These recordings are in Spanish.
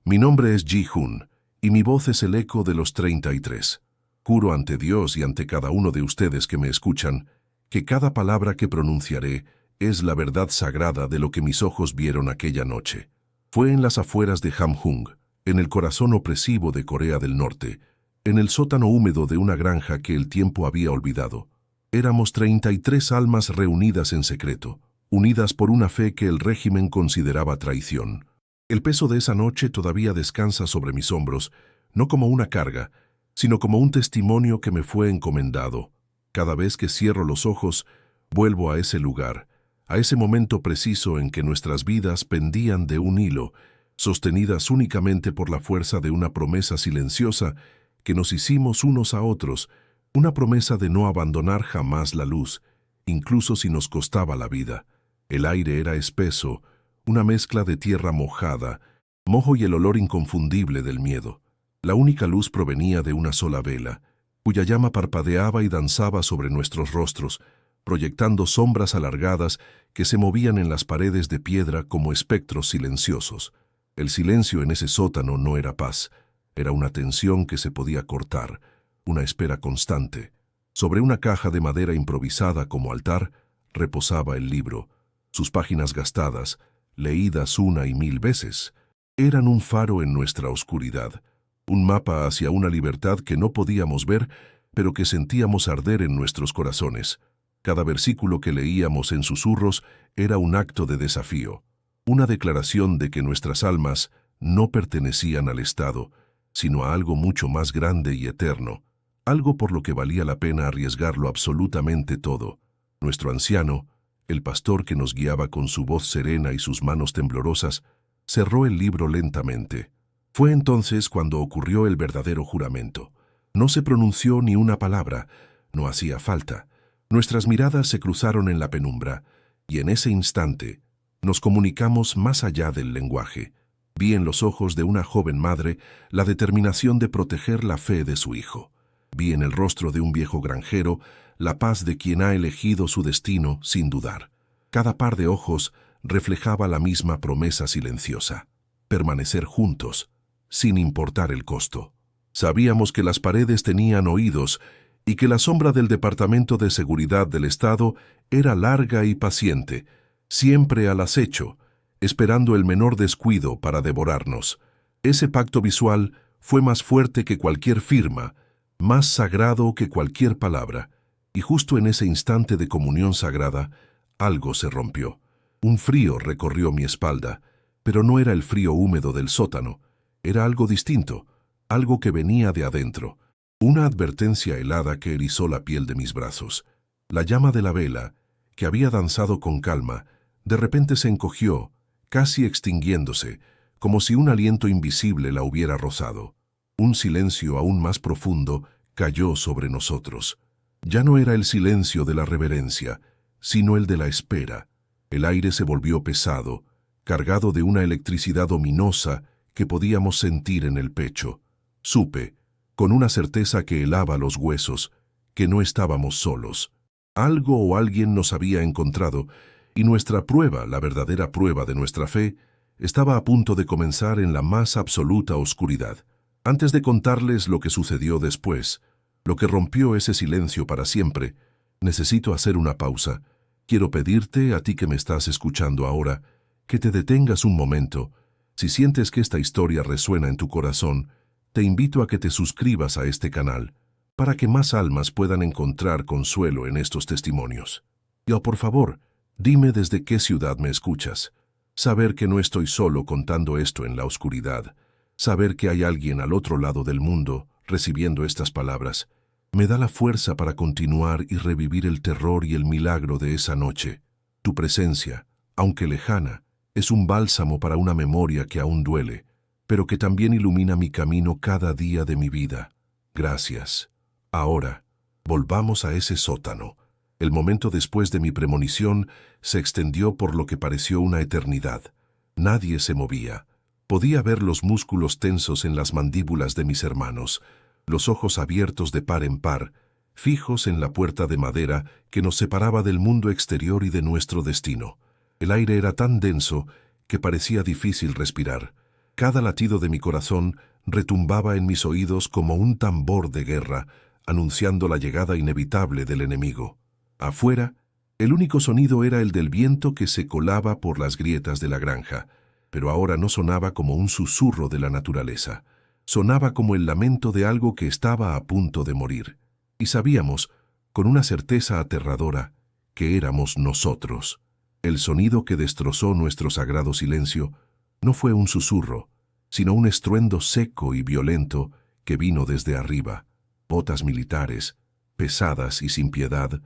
Mi nombre es Ji-Hoon, y mi voz es el eco de los 33. Juro ante Dios y ante cada uno de ustedes que me escuchan, que cada palabra que pronunciaré es la verdad sagrada de lo que mis ojos vieron aquella noche. Fue en las afueras de Hamhung, en el corazón opresivo de Corea del Norte, en el sótano húmedo de una granja que el tiempo había olvidado. Éramos 33 almas reunidas en secreto, unidas por una fe que el régimen consideraba traición. El peso de esa noche todavía descansa sobre mis hombros, no como una carga, sino como un testimonio que me fue encomendado. Cada vez que cierro los ojos, vuelvo a ese lugar, a ese momento preciso en que nuestras vidas pendían de un hilo, sostenidas únicamente por la fuerza de una promesa silenciosa que nos hicimos unos a otros, una promesa de no abandonar jamás la luz, incluso si nos costaba la vida. El aire era espeso, una mezcla de tierra mojada, mojo y el olor inconfundible del miedo. La única luz provenía de una sola vela, cuya llama parpadeaba y danzaba sobre nuestros rostros, proyectando sombras alargadas que se movían en las paredes de piedra como espectros silenciosos. El silencio en ese sótano no era paz, era una tensión que se podía cortar, una espera constante. Sobre una caja de madera improvisada como altar, reposaba el libro. Sus páginas gastadas, leídas una y mil veces, eran un faro en nuestra oscuridad, un mapa hacia una libertad que no podíamos ver, pero que sentíamos arder en nuestros corazones. Cada versículo que leíamos en susurros era un acto de desafío, una declaración de que nuestras almas no pertenecían al Estado, sino a algo mucho más grande y eterno, algo por lo que valía la pena arriesgarlo absolutamente todo. Nuestro anciano, el pastor que nos guiaba con su voz serena y sus manos temblorosas, cerró el libro lentamente. Fue entonces cuando ocurrió el verdadero juramento. No se pronunció ni una palabra, no hacía falta. Nuestras miradas se cruzaron en la penumbra, y en ese instante nos comunicamos más allá del lenguaje. Vi en los ojos de una joven madre la determinación de proteger la fe de su hijo. Vi en el rostro de un viejo granjero la paz de quien ha elegido su destino sin dudar. Cada par de ojos reflejaba la misma promesa silenciosa: permanecer juntos, sin importar el costo. Sabíamos que las paredes tenían oídos y que la sombra del Departamento de Seguridad del Estado era larga y paciente, siempre al acecho, esperando el menor descuido para devorarnos. Ese pacto visual fue más fuerte que cualquier firma, más sagrado que cualquier palabra, y justo en ese instante de comunión sagrada, algo se rompió. Un frío recorrió mi espalda, pero no era el frío húmedo del sótano, era algo distinto, algo que venía de adentro, una advertencia helada que erizó la piel de mis brazos. La llama de la vela, que había danzado con calma, de repente se encogió, casi extinguiéndose, como si un aliento invisible la hubiera rozado. Un silencio aún más profundo cayó sobre nosotros. Ya no era el silencio de la reverencia, sino el de la espera. El aire se volvió pesado, cargado de una electricidad ominosa que podíamos sentir en el pecho. Supe, con una certeza que helaba los huesos, que no estábamos solos. Algo o alguien nos había encontrado, y nuestra prueba, la verdadera prueba de nuestra fe, estaba a punto de comenzar en la más absoluta oscuridad. Antes de contarles lo que sucedió después, lo que rompió ese silencio para siempre, necesito hacer una pausa. Quiero pedirte, a ti que me estás escuchando ahora, que te detengas un momento. Si sientes que esta historia resuena en tu corazón, te invito a que te suscribas a este canal, para que más almas puedan encontrar consuelo en estos testimonios. Y por favor, dime desde qué ciudad me escuchas. Saber que no estoy solo contando esto en la oscuridad, saber que hay alguien al otro lado del mundo recibiendo estas palabras, me da la fuerza para continuar y revivir el terror y el milagro de esa noche. Tu presencia, aunque lejana, es un bálsamo para una memoria que aún duele, pero que también ilumina mi camino cada día de mi vida. Gracias. Ahora, volvamos a ese sótano. El momento después de mi premonición se extendió por lo que pareció una eternidad. Nadie se movía. Podía ver los músculos tensos en las mandíbulas de mis hermanos, los ojos abiertos de par en par, fijos en la puerta de madera que nos separaba del mundo exterior y de nuestro destino. El aire era tan denso que parecía difícil respirar. Cada latido de mi corazón retumbaba en mis oídos como un tambor de guerra, anunciando la llegada inevitable del enemigo. Afuera, el único sonido era el del viento que se colaba por las grietas de la granja, pero ahora no sonaba como un susurro de la naturaleza. Sonaba como el lamento de algo que estaba a punto de morir. Y sabíamos, con una certeza aterradora, que éramos nosotros. El sonido que destrozó nuestro sagrado silencio no fue un susurro, sino un estruendo seco y violento que vino desde arriba. Botas militares, pesadas y sin piedad,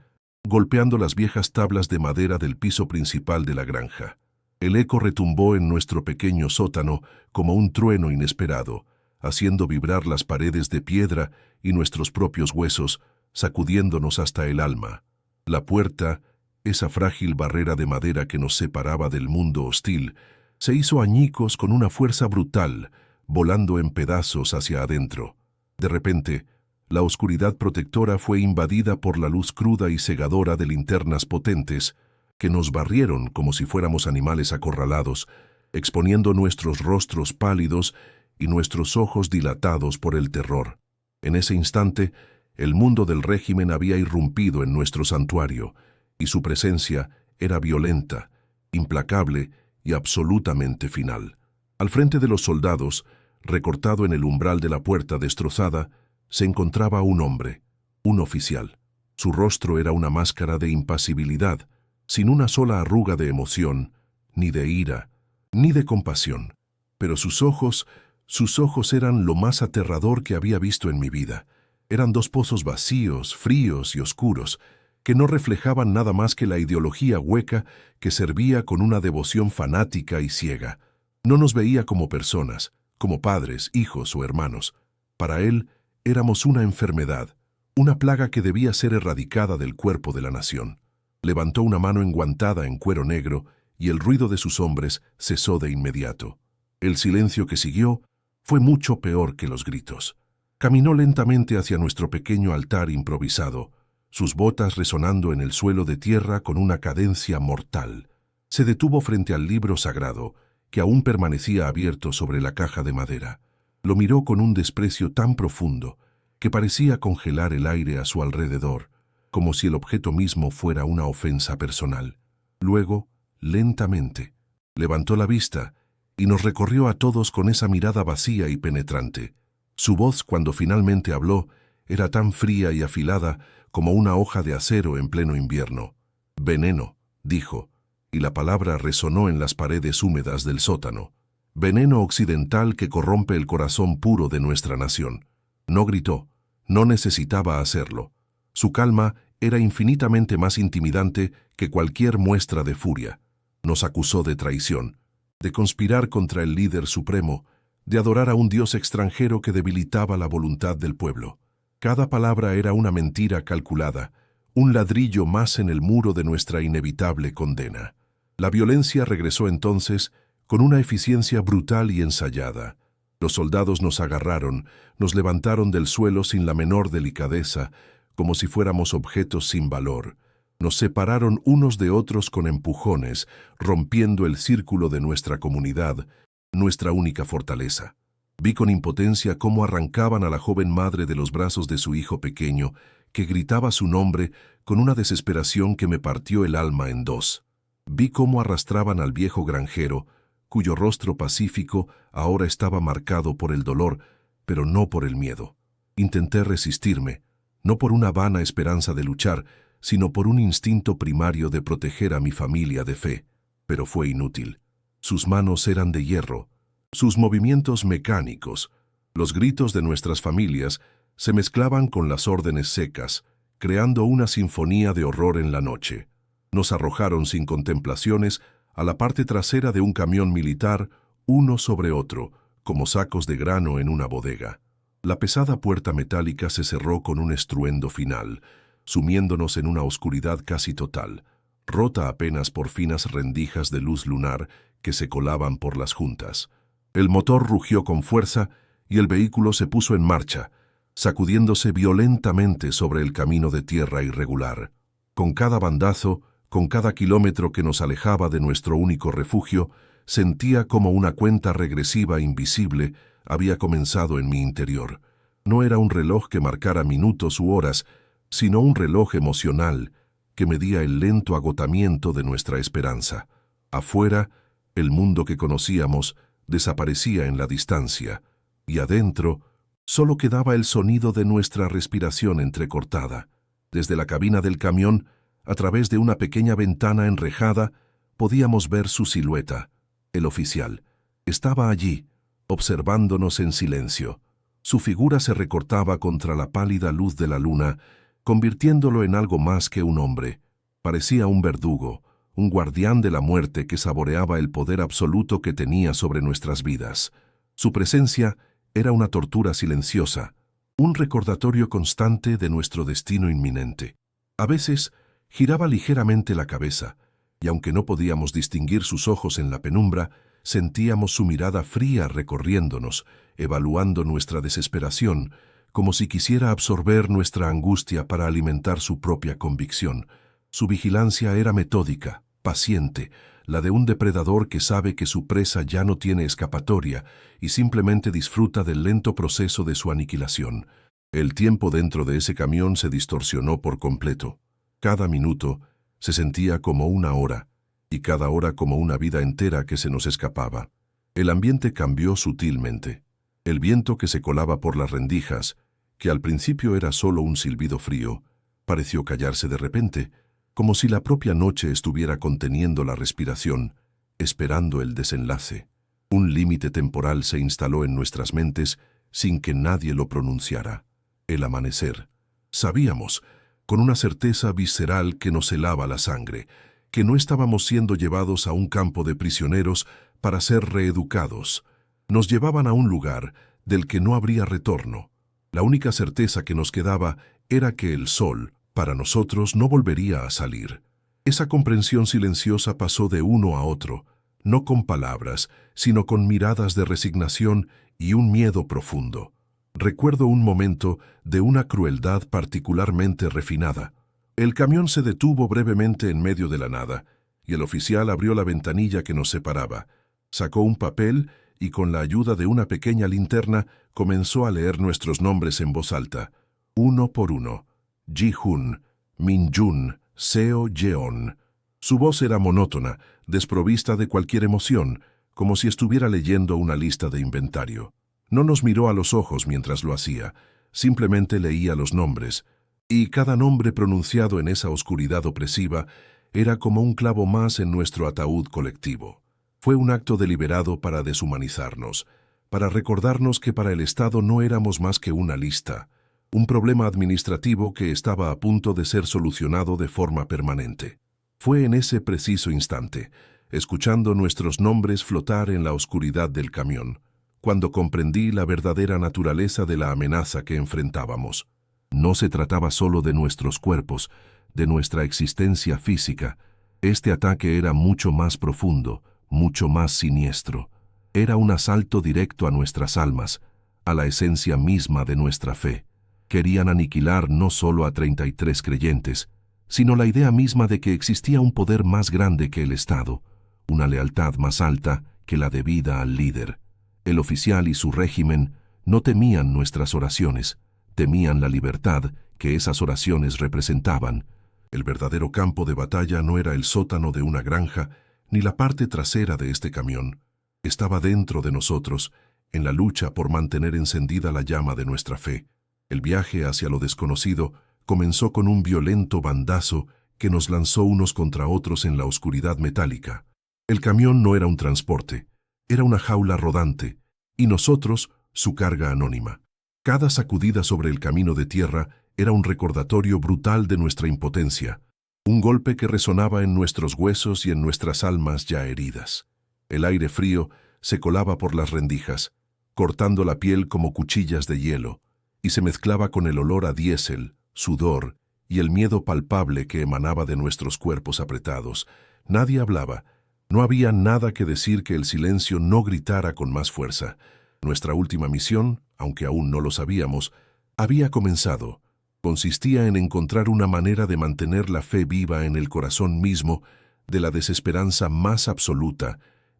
golpeando las viejas tablas de madera del piso principal de la granja. El eco retumbó en nuestro pequeño sótano como un trueno inesperado, haciendo vibrar las paredes de piedra y nuestros propios huesos, sacudiéndonos hasta el alma. La puerta, esa frágil barrera de madera que nos separaba del mundo hostil, se hizo añicos con una fuerza brutal, volando en pedazos hacia adentro. De repente, la oscuridad protectora fue invadida por la luz cruda y cegadora de linternas potentes, que nos barrieron como si fuéramos animales acorralados, exponiendo nuestros rostros pálidos y nuestros ojos dilatados por el terror. En ese instante, el mundo del régimen había irrumpido en nuestro santuario, y su presencia era violenta, implacable y absolutamente final. Al frente de los soldados, recortado en el umbral de la puerta destrozada, se encontraba un hombre, un oficial. Su rostro era una máscara de impasibilidad, sin una sola arruga de emoción, ni de ira, ni de compasión. Pero sus ojos eran lo más aterrador que había visto en mi vida. Eran dos pozos vacíos, fríos y oscuros, que no reflejaban nada más que la ideología hueca que servía con una devoción fanática y ciega. No nos veía como personas, como padres, hijos o hermanos. Para él, éramos una enfermedad, una plaga que debía ser erradicada del cuerpo de la nación. Levantó una mano enguantada en cuero negro y el ruido de sus hombres cesó de inmediato. El silencio que siguió fue mucho peor que los gritos. Caminó lentamente hacia nuestro pequeño altar improvisado, sus botas resonando en el suelo de tierra con una cadencia mortal. Se detuvo frente al libro sagrado, que aún permanecía abierto sobre la caja de madera. Lo miró con un desprecio tan profundo que parecía congelar el aire a su alrededor, como si el objeto mismo fuera una ofensa personal. Luego, lentamente, levantó la vista y nos recorrió a todos con esa mirada vacía y penetrante. Su voz, cuando finalmente habló, era tan fría y afilada como una hoja de acero en pleno invierno. «Veneno», dijo, y la palabra resonó en las paredes húmedas del sótano. «Veneno occidental que corrompe el corazón puro de nuestra nación». No gritó, no necesitaba hacerlo. Su calma era infinitamente más intimidante que cualquier muestra de furia. Nos acusó de traición, de conspirar contra el líder supremo, de adorar a un dios extranjero que debilitaba la voluntad del pueblo. Cada palabra era una mentira calculada, un ladrillo más en el muro de nuestra inevitable condena. La violencia regresó entonces con una eficiencia brutal y ensayada. Los soldados nos agarraron, nos levantaron del suelo sin la menor delicadeza, como si fuéramos objetos sin valor. Nos separaron unos de otros con empujones, rompiendo el círculo de nuestra comunidad, nuestra única fortaleza. Vi con impotencia cómo arrancaban a la joven madre de los brazos de su hijo pequeño, que gritaba su nombre con una desesperación que me partió el alma en dos. Vi cómo arrastraban al viejo granjero, cuyo rostro pacífico ahora estaba marcado por el dolor, pero no por el miedo. Intenté resistirme, no por una vana esperanza de luchar, sino por un instinto primario de proteger a mi familia de fe, pero fue inútil. Sus manos eran de hierro, sus movimientos mecánicos, los gritos de nuestras familias se mezclaban con las órdenes secas, creando una sinfonía de horror en la noche. Nos arrojaron sin contemplaciones a la parte trasera de un camión militar, uno sobre otro, como sacos de grano en una bodega. La pesada puerta metálica se cerró con un estruendo final, sumiéndonos en una oscuridad casi total, rota apenas por finas rendijas de luz lunar que se colaban por las juntas. El motor rugió con fuerza y el vehículo se puso en marcha, sacudiéndose violentamente sobre el camino de tierra irregular. Con cada bandazo, con cada kilómetro que nos alejaba de nuestro único refugio, sentía como una cuenta regresiva invisible había comenzado en mi interior. No era un reloj que marcara minutos u horas, sino un reloj emocional que medía el lento agotamiento de nuestra esperanza. Afuera, el mundo que conocíamos desaparecía en la distancia, y adentro solo quedaba el sonido de nuestra respiración entrecortada. Desde la cabina del camión, a través de una pequeña ventana enrejada, podíamos ver su silueta. El oficial estaba allí, observándonos en silencio. Su figura se recortaba contra la pálida luz de la luna, convirtiéndolo en algo más que un hombre. Parecía un verdugo, un guardián de la muerte que saboreaba el poder absoluto que tenía sobre nuestras vidas. Su presencia era una tortura silenciosa, un recordatorio constante de nuestro destino inminente. A veces giraba ligeramente la cabeza, y aunque no podíamos distinguir sus ojos en la penumbra, sentíamos su mirada fría recorriéndonos, evaluando nuestra desesperación, como si quisiera absorber nuestra angustia para alimentar su propia convicción. Su vigilancia era metódica, paciente, la de un depredador que sabe que su presa ya no tiene escapatoria y simplemente disfruta del lento proceso de su aniquilación. El tiempo dentro de ese camión se distorsionó por completo. Cada minuto se sentía como una hora, y cada hora como una vida entera que se nos escapaba. El ambiente cambió sutilmente. El viento que se colaba por las rendijas, que al principio era solo un silbido frío, pareció callarse de repente, como si la propia noche estuviera conteniendo la respiración, esperando el desenlace. Un límite temporal se instaló en nuestras mentes sin que nadie lo pronunciara. El amanecer. Sabíamos, con una certeza visceral que nos helaba la sangre, que no estábamos siendo llevados a un campo de prisioneros para ser reeducados. Nos llevaban a un lugar del que no habría retorno. La única certeza que nos quedaba era que el sol, para nosotros, no volvería a salir. Esa comprensión silenciosa pasó de uno a otro, no con palabras, sino con miradas de resignación y un miedo profundo. Recuerdo un momento de una crueldad particularmente refinada. El camión se detuvo brevemente en medio de la nada, y el oficial abrió la ventanilla que nos separaba. Sacó un papel y con la ayuda de una pequeña linterna comenzó a leer nuestros nombres en voz alta, uno por uno. Ji-hun, Min-jun, Seo-yeon. Su voz era monótona, desprovista de cualquier emoción, como si estuviera leyendo una lista de inventario. No nos miró a los ojos mientras lo hacía, simplemente leía los nombres, y cada nombre pronunciado en esa oscuridad opresiva era como un clavo más en nuestro ataúd colectivo. Fue un acto deliberado para deshumanizarnos, para recordarnos que para el Estado no éramos más que una lista, un problema administrativo que estaba a punto de ser solucionado de forma permanente. Fue en ese preciso instante, escuchando nuestros nombres flotar en la oscuridad del camión, cuando comprendí la verdadera naturaleza de la amenaza que enfrentábamos. No se trataba solo de nuestros cuerpos, de nuestra existencia física. Este ataque era mucho más profundo, mucho más siniestro. Era un asalto directo a nuestras almas, a la esencia misma de nuestra fe. Querían aniquilar no solo a 33 creyentes, sino la idea misma de que existía un poder más grande que el Estado, una lealtad más alta que la debida al líder. El oficial y su régimen no temían nuestras oraciones, temían la libertad que esas oraciones representaban. El verdadero campo de batalla no era el sótano de una granja, ni la parte trasera de este camión. Estaba dentro de nosotros, en la lucha por mantener encendida la llama de nuestra fe. El viaje hacia lo desconocido comenzó con un violento bandazo que nos lanzó unos contra otros en la oscuridad metálica. El camión no era un transporte, era una jaula rodante, y nosotros, su carga anónima. Cada sacudida sobre el camino de tierra era un recordatorio brutal de nuestra impotencia, un golpe que resonaba en nuestros huesos y en nuestras almas ya heridas. El aire frío se colaba por las rendijas, cortando la piel como cuchillas de hielo, y se mezclaba con el olor a diésel, sudor y el miedo palpable que emanaba de nuestros cuerpos apretados. Nadie hablaba. No había nada que decir que el silencio no gritara con más fuerza. Nuestra última misión, aunque aún no lo sabíamos, había comenzado. Consistía en encontrar una manera de mantener la fe viva en el corazón mismo de la desesperanza más absoluta,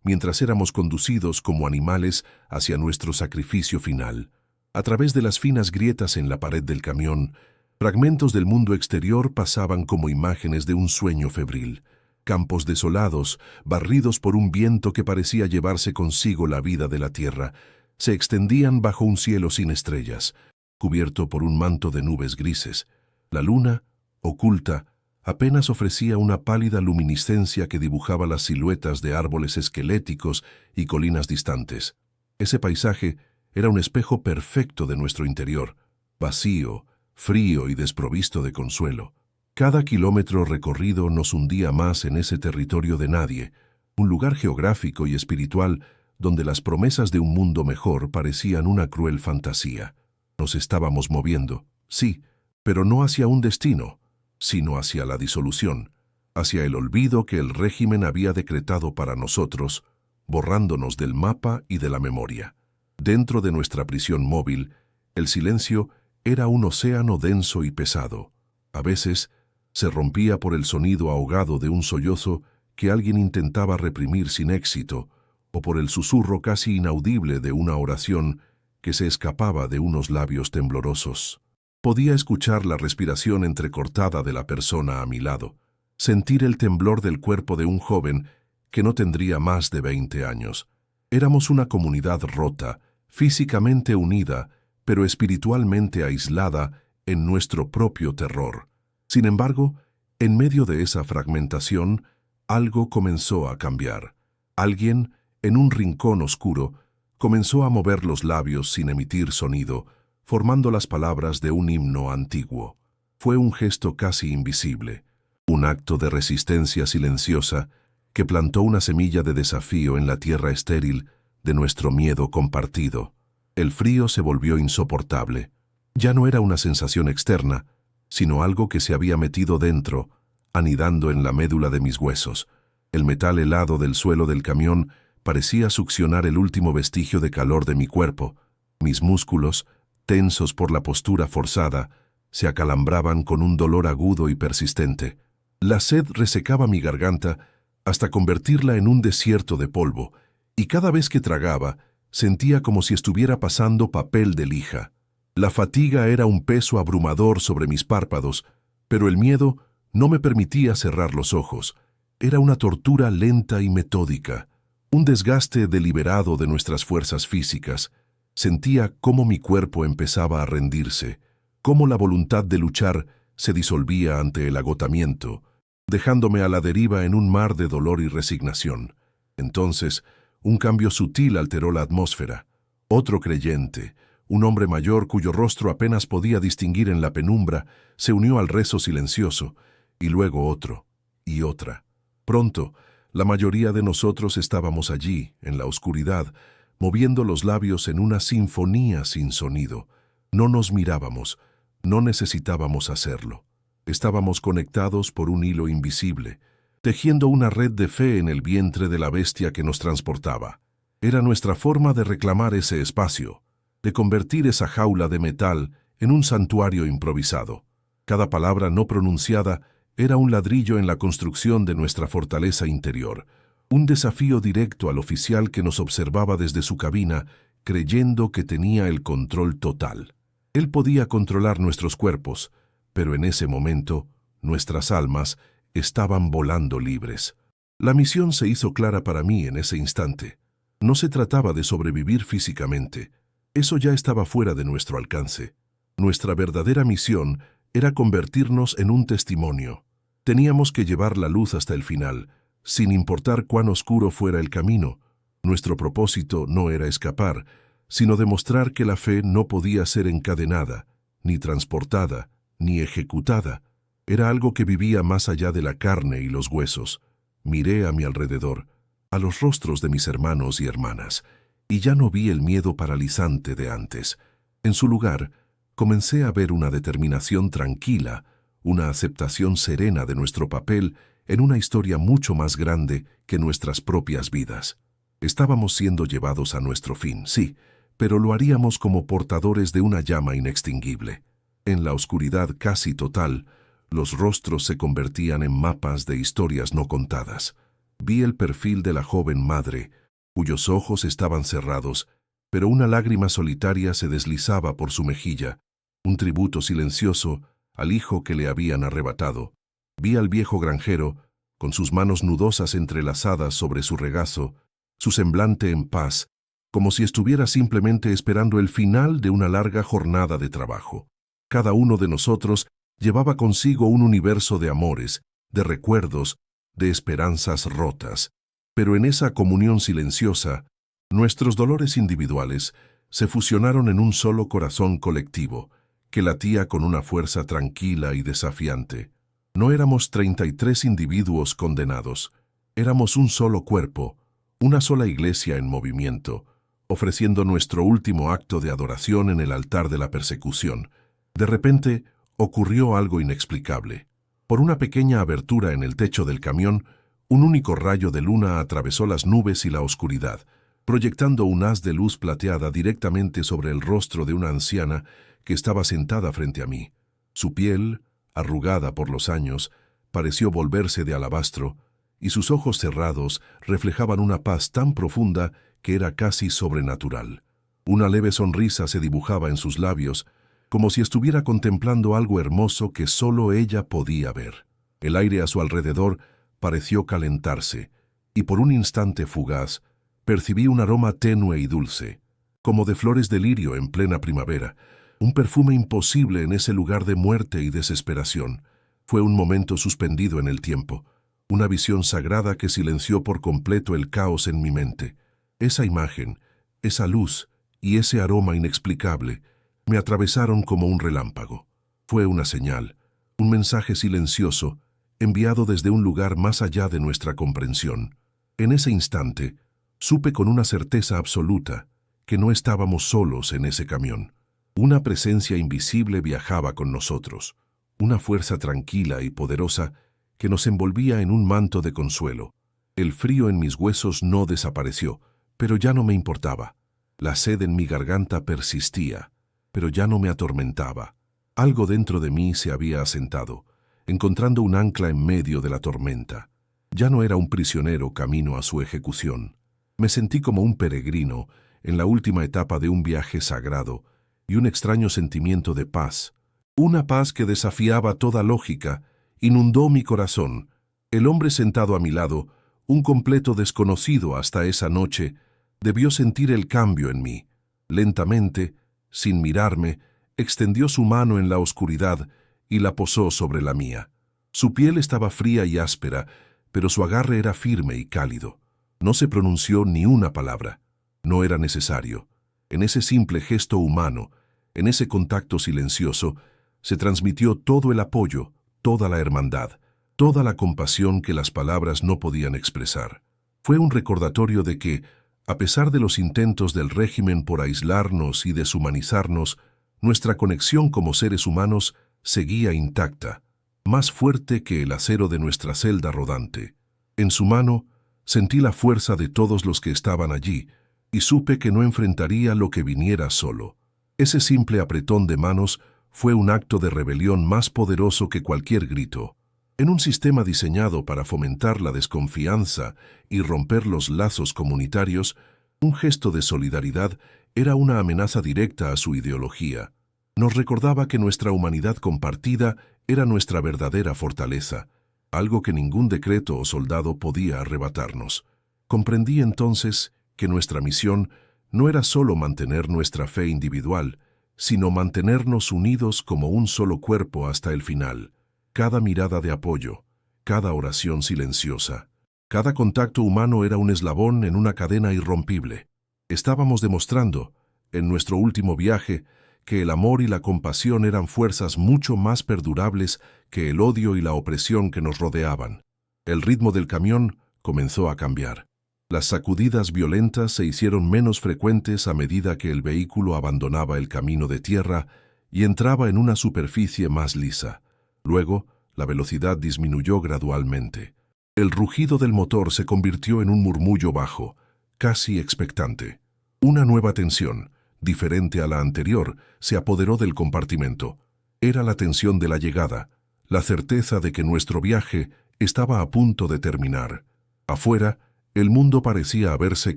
mientras éramos conducidos como animales hacia nuestro sacrificio final. A través de las finas grietas en la pared del camión, fragmentos del mundo exterior pasaban como imágenes de un sueño febril. Campos desolados, barridos por un viento que parecía llevarse consigo la vida de la tierra, se extendían bajo un cielo sin estrellas, cubierto por un manto de nubes grises. La luna, oculta, apenas ofrecía una pálida luminiscencia que dibujaba las siluetas de árboles esqueléticos y colinas distantes. Ese paisaje era un espejo perfecto de nuestro interior, vacío, frío y desprovisto de consuelo. Cada kilómetro recorrido nos hundía más en ese territorio de nadie, un lugar geográfico y espiritual donde las promesas de un mundo mejor parecían una cruel fantasía. Nos estábamos moviendo, sí, pero no hacia un destino, sino hacia la disolución, hacia el olvido que el régimen había decretado para nosotros, borrándonos del mapa y de la memoria. Dentro de nuestra prisión móvil, el silencio era un océano denso y pesado. A veces, se rompía por el sonido ahogado de un sollozo que alguien intentaba reprimir sin éxito, o por el susurro casi inaudible de una oración que se escapaba de unos labios temblorosos. Podía escuchar la respiración entrecortada de la persona a mi lado, sentir el temblor del cuerpo de un joven que no tendría más de 20 años. Éramos una comunidad rota, físicamente unida, pero espiritualmente aislada en nuestro propio terror. Sin embargo, en medio de esa fragmentación, algo comenzó a cambiar. Alguien, en un rincón oscuro, comenzó a mover los labios sin emitir sonido, formando las palabras de un himno antiguo. Fue un gesto casi invisible, un acto de resistencia silenciosa que plantó una semilla de desafío en la tierra estéril de nuestro miedo compartido. El frío se volvió insoportable. Ya no era una sensación externa, sino algo que se había metido dentro, anidando en la médula de mis huesos. El metal helado del suelo del camión parecía succionar el último vestigio de calor de mi cuerpo. Mis músculos, tensos por la postura forzada, se acalambraban con un dolor agudo y persistente. La sed resecaba mi garganta hasta convertirla en un desierto de polvo, y cada vez que tragaba, sentía como si estuviera pasando papel de lija. La fatiga era un peso abrumador sobre mis párpados, pero el miedo no me permitía cerrar los ojos. Era una tortura lenta y metódica, un desgaste deliberado de nuestras fuerzas físicas. Sentía cómo mi cuerpo empezaba a rendirse, cómo la voluntad de luchar se disolvía ante el agotamiento, dejándome a la deriva en un mar de dolor y resignación. Entonces, un cambio sutil alteró la atmósfera. Otro creyente, un hombre mayor cuyo rostro apenas podía distinguir en la penumbra, se unió al rezo silencioso, y luego otro, y otra. Pronto, la mayoría de nosotros estábamos allí, en la oscuridad, moviendo los labios en una sinfonía sin sonido. No nos mirábamos, no necesitábamos hacerlo. Estábamos conectados por un hilo invisible, tejiendo una red de fe en el vientre de la bestia que nos transportaba. Era nuestra forma de reclamar ese espacio, de convertir esa jaula de metal en un santuario improvisado. Cada palabra no pronunciada era un ladrillo en la construcción de nuestra fortaleza interior, un desafío directo al oficial que nos observaba desde su cabina, creyendo que tenía el control total. Él podía controlar nuestros cuerpos, pero en ese momento, nuestras almas estaban volando libres. La misión se hizo clara para mí en ese instante. No se trataba de sobrevivir físicamente. Eso ya estaba fuera de nuestro alcance. Nuestra verdadera misión era convertirnos en un testimonio. Teníamos que llevar la luz hasta el final, sin importar cuán oscuro fuera el camino. Nuestro propósito no era escapar, sino demostrar que la fe no podía ser encadenada, ni transportada, ni ejecutada. Era algo que vivía más allá de la carne y los huesos. Miré a mi alrededor, a los rostros de mis hermanos y hermanas, y ya no vi el miedo paralizante de antes. En su lugar, comencé a ver una determinación tranquila, una aceptación serena de nuestro papel en una historia mucho más grande que nuestras propias vidas. Estábamos siendo llevados a nuestro fin, sí, pero lo haríamos como portadores de una llama inextinguible. En la oscuridad casi total, los rostros se convertían en mapas de historias no contadas. Vi el perfil de la joven madre, cuyos ojos estaban cerrados, pero una lágrima solitaria se deslizaba por su mejilla, un tributo silencioso al hijo que le habían arrebatado. Vi al viejo granjero, con sus manos nudosas entrelazadas sobre su regazo, su semblante en paz, como si estuviera simplemente esperando el final de una larga jornada de trabajo. Cada uno de nosotros llevaba consigo un universo de amores, de recuerdos, de esperanzas rotas. Pero en esa comunión silenciosa, nuestros dolores individuales se fusionaron en un solo corazón colectivo, que latía con una fuerza tranquila y desafiante. No éramos 33 individuos condenados, éramos un solo cuerpo, una sola iglesia en movimiento, ofreciendo nuestro último acto de adoración en el altar de la persecución. De repente, ocurrió algo inexplicable. Por una pequeña abertura en el techo del camión, un único rayo de luna atravesó las nubes y la oscuridad, proyectando un haz de luz plateada directamente sobre el rostro de una anciana que estaba sentada frente a mí. Su piel, arrugada por los años, pareció volverse de alabastro, y sus ojos cerrados reflejaban una paz tan profunda que era casi sobrenatural. Una leve sonrisa se dibujaba en sus labios, como si estuviera contemplando algo hermoso que solo ella podía ver. El aire a su alrededor pareció calentarse, y por un instante fugaz percibí un aroma tenue y dulce, como de flores de lirio en plena primavera, un perfume imposible en ese lugar de muerte y desesperación. Fue un momento suspendido en el tiempo, una visión sagrada que silenció por completo el caos en mi mente. Esa imagen, esa luz y ese aroma inexplicable me atravesaron como un relámpago. Fue una señal, un mensaje silencioso, enviado desde un lugar más allá de nuestra comprensión. En ese instante, supe con una certeza absoluta que no estábamos solos en ese camión. Una presencia invisible viajaba con nosotros, una fuerza tranquila y poderosa que nos envolvía en un manto de consuelo. El frío en mis huesos no desapareció, pero ya no me importaba. La sed en mi garganta persistía, pero ya no me atormentaba. Algo dentro de mí se había asentado, encontrando un ancla en medio de la tormenta. Ya no era un prisionero camino a su ejecución. Me sentí como un peregrino en la última etapa de un viaje sagrado, y un extraño sentimiento de paz, una paz que desafiaba toda lógica, inundó mi corazón. El hombre sentado a mi lado, un completo desconocido hasta esa noche, debió sentir el cambio en mí. Lentamente, sin mirarme, extendió su mano en la oscuridad y la posó sobre la mía. Su piel estaba fría y áspera, pero su agarre era firme y cálido. No se pronunció ni una palabra. No era necesario. En ese simple gesto humano, en ese contacto silencioso, se transmitió todo el apoyo, toda la hermandad, toda la compasión que las palabras no podían expresar. Fue un recordatorio de que, a pesar de los intentos del régimen por aislarnos y deshumanizarnos, nuestra conexión como seres humanos seguía intacta, más fuerte que el acero de nuestra celda rodante. En su mano, sentí la fuerza de todos los que estaban allí, y supe que no enfrentaría lo que viniera solo. Ese simple apretón de manos fue un acto de rebelión más poderoso que cualquier grito. En un sistema diseñado para fomentar la desconfianza y romper los lazos comunitarios, un gesto de solidaridad era una amenaza directa a su ideología. Nos recordaba que nuestra humanidad compartida era nuestra verdadera fortaleza, algo que ningún decreto o soldado podía arrebatarnos. Comprendí entonces que nuestra misión no era solo mantener nuestra fe individual, sino mantenernos unidos como un solo cuerpo hasta el final. Cada mirada de apoyo, cada oración silenciosa, cada contacto humano era un eslabón en una cadena irrompible. Estábamos demostrando, en nuestro último viaje, que el amor y la compasión eran fuerzas mucho más perdurables que el odio y la opresión que nos rodeaban. El ritmo del camión comenzó a cambiar. Las sacudidas violentas se hicieron menos frecuentes a medida que el vehículo abandonaba el camino de tierra y entraba en una superficie más lisa. Luego, la velocidad disminuyó gradualmente. El rugido del motor se convirtió en un murmullo bajo, casi expectante. Una nueva tensión, diferente a la anterior, se apoderó del compartimento. Era la tensión de la llegada, la certeza de que nuestro viaje estaba a punto de terminar. Afuera, El mundo parecía haberse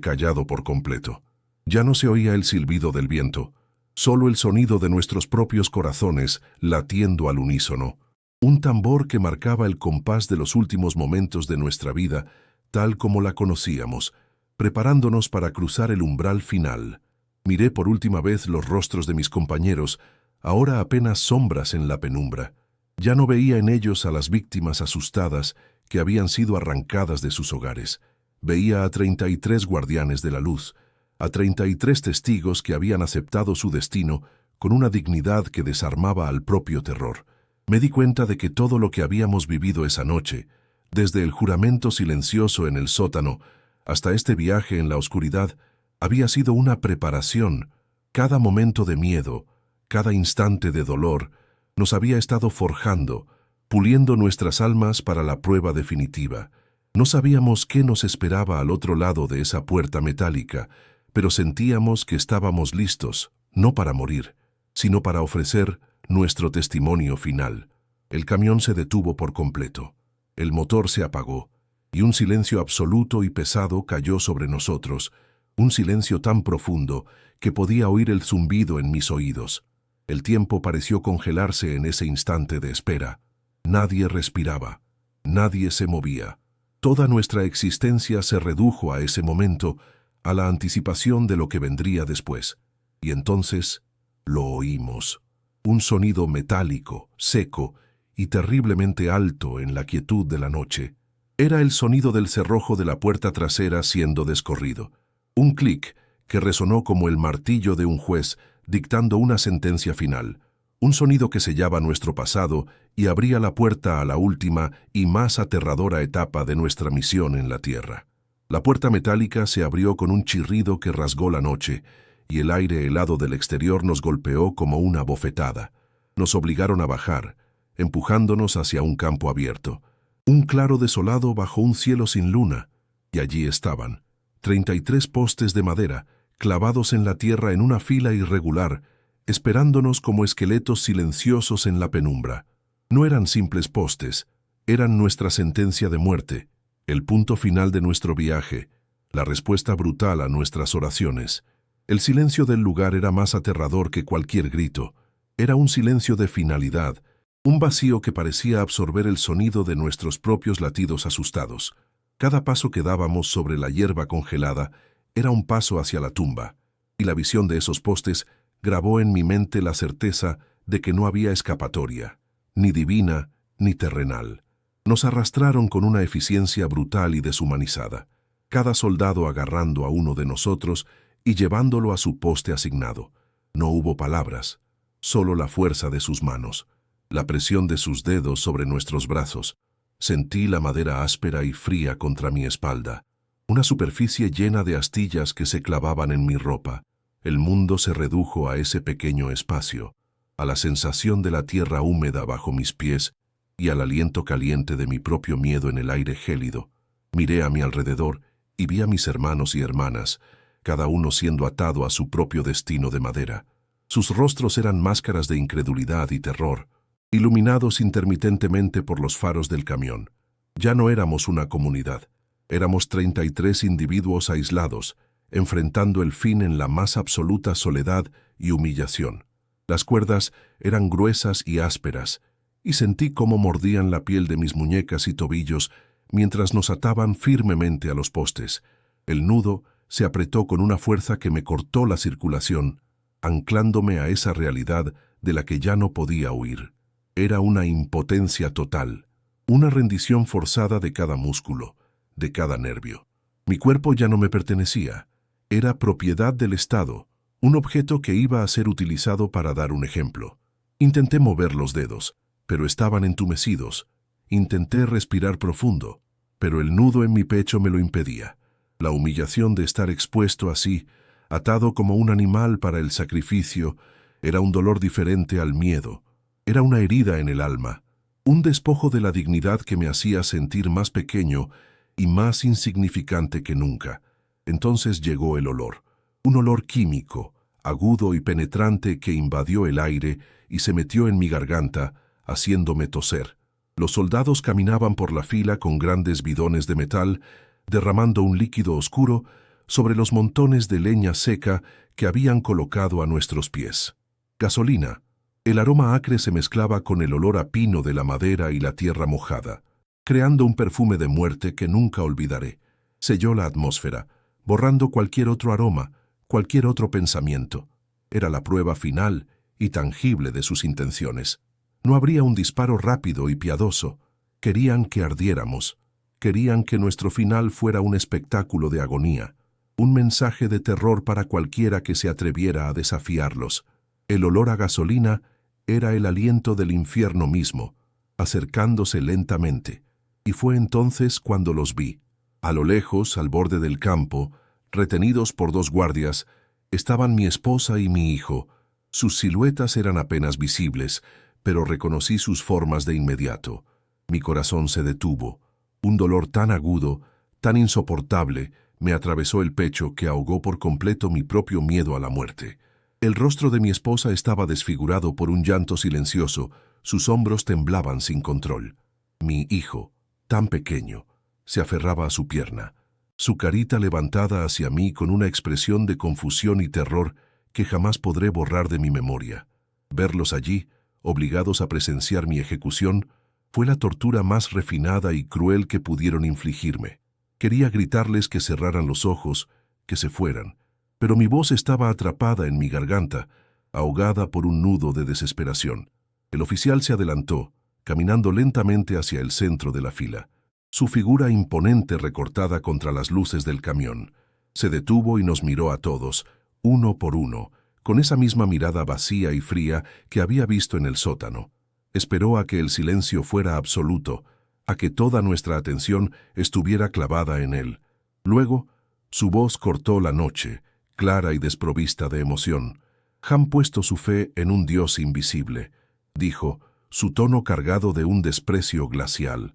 callado por completo. Ya no se oía el silbido del viento, solo el sonido de nuestros propios corazones latiendo al unísono. Un tambor que marcaba el compás de los últimos momentos de nuestra vida, tal como la conocíamos, preparándonos para cruzar el umbral final. Miré por última vez los rostros de mis compañeros, ahora apenas sombras en la penumbra. Ya no veía en ellos a las víctimas asustadas que habían sido arrancadas de sus hogares. Veía a 33 guardianes de la luz, a 33 testigos que habían aceptado su destino con una dignidad que desarmaba al propio terror. Me di cuenta de que todo lo que habíamos vivido esa noche, desde el juramento silencioso en el sótano hasta este viaje en la oscuridad, había sido una preparación. Cada momento de miedo, cada instante de dolor, nos había estado forjando, puliendo nuestras almas para la prueba definitiva. No sabíamos qué nos esperaba al otro lado de esa puerta metálica, pero sentíamos que estábamos listos, no para morir, sino para ofrecer nuestro testimonio final. El camión se detuvo por completo. El motor se apagó, y un silencio absoluto y pesado cayó sobre nosotros, un silencio tan profundo que podía oír el zumbido en mis oídos. El tiempo pareció congelarse en ese instante de espera. Nadie respiraba, nadie se movía. Toda nuestra existencia se redujo a ese momento, a la anticipación de lo que vendría después. Y entonces lo oímos. Un sonido metálico, seco y terriblemente alto en la quietud de la noche. Era el sonido del cerrojo de la puerta trasera siendo descorrido. Un clic que resonó como el martillo de un juez dictando una sentencia final. Un sonido que sellaba nuestro pasado y abría la puerta a la última y más aterradora etapa de nuestra misión en la Tierra. La puerta metálica se abrió con un chirrido que rasgó la noche, y el aire helado del exterior nos golpeó como una bofetada. Nos obligaron a bajar, empujándonos hacia un campo abierto. Un claro desolado bajo un cielo sin luna, y allí estaban, 33 postes de madera, clavados en la tierra en una fila irregular, esperándonos como esqueletos silenciosos en la penumbra. No eran simples postes, eran nuestra sentencia de muerte, el punto final de nuestro viaje, la respuesta brutal a nuestras oraciones. El silencio del lugar era más aterrador que cualquier grito. Era un silencio de finalidad, un vacío que parecía absorber el sonido de nuestros propios latidos asustados. Cada paso que dábamos sobre la hierba congelada era un paso hacia la tumba, y la visión de esos postes grabó en mi mente la certeza de que no había escapatoria, ni divina ni terrenal. Nos arrastraron con una eficiencia brutal y deshumanizada, cada soldado agarrando a uno de nosotros y llevándolo a su poste asignado. No hubo palabras, solo la fuerza de sus manos, la presión de sus dedos sobre nuestros brazos. Sentí la madera áspera y fría contra mi espalda, una superficie llena de astillas que se clavaban en mi ropa. El mundo se redujo a ese pequeño espacio, a la sensación de la tierra húmeda bajo mis pies y al aliento caliente de mi propio miedo en el aire gélido. Miré a mi alrededor y vi a mis hermanos y hermanas, cada uno siendo atado a su propio destino de madera. Sus rostros eran máscaras de incredulidad y terror, iluminados intermitentemente por los faros del camión. Ya no éramos una comunidad, éramos 33 individuos aislados, enfrentando el fin en la más absoluta soledad y humillación. Las cuerdas eran gruesas y ásperas, y sentí cómo mordían la piel de mis muñecas y tobillos mientras nos ataban firmemente a los postes. El nudo se apretó con una fuerza que me cortó la circulación, anclándome a esa realidad de la que ya no podía huir. Era una impotencia total, una rendición forzada de cada músculo, de cada nervio. Mi cuerpo ya no me pertenecía, era propiedad del Estado, un objeto que iba a ser utilizado para dar un ejemplo. Intenté mover los dedos, pero estaban entumecidos. Intenté respirar profundo, pero el nudo en mi pecho me lo impedía. La humillación de estar expuesto así, atado como un animal para el sacrificio, era un dolor diferente al miedo. Era una herida en el alma, un despojo de la dignidad que me hacía sentir más pequeño y más insignificante que nunca. Entonces llegó el olor, un olor químico, agudo y penetrante que invadió el aire y se metió en mi garganta, haciéndome toser. Los soldados caminaban por la fila con grandes bidones de metal, derramando un líquido oscuro sobre los montones de leña seca que habían colocado a nuestros pies. Gasolina. El aroma acre se mezclaba con el olor a pino de la madera y la tierra mojada, creando un perfume de muerte que nunca olvidaré. Selló la atmósfera, borrando cualquier otro aroma, cualquier otro pensamiento. Era la prueba final y tangible de sus intenciones. No habría un disparo rápido y piadoso. Querían que ardiéramos. Querían que nuestro final fuera un espectáculo de agonía, un mensaje de terror para cualquiera que se atreviera a desafiarlos. El olor a gasolina era el aliento del infierno mismo, acercándose lentamente. Y fue entonces cuando los vi. A lo lejos, al borde del campo, retenidos por 2 guardias, estaban mi esposa y mi hijo. Sus siluetas eran apenas visibles, pero reconocí sus formas de inmediato. Mi corazón se detuvo. Un dolor tan agudo, tan insoportable, me atravesó el pecho que ahogó por completo mi propio miedo a la muerte. El rostro de mi esposa estaba desfigurado por un llanto silencioso, sus hombros temblaban sin control. Mi hijo, tan pequeño, se aferraba a su pierna, su carita levantada hacia mí con una expresión de confusión y terror que jamás podré borrar de mi memoria. Verlos allí, obligados a presenciar mi ejecución, fue la tortura más refinada y cruel que pudieron infligirme. Quería gritarles que cerraran los ojos, que se fueran, pero mi voz estaba atrapada en mi garganta, ahogada por un nudo de desesperación. El oficial se adelantó, caminando lentamente hacia el centro de la fila. Su figura imponente recortada contra las luces del camión. Se detuvo y nos miró a todos, uno por uno, con esa misma mirada vacía y fría que había visto en el sótano. Esperó a que el silencio fuera absoluto, a que toda nuestra atención estuviera clavada en él. Luego, su voz cortó la noche, clara y desprovista de emoción. Han puesto su fe en un Dios invisible, dijo, su tono cargado de un desprecio glacial.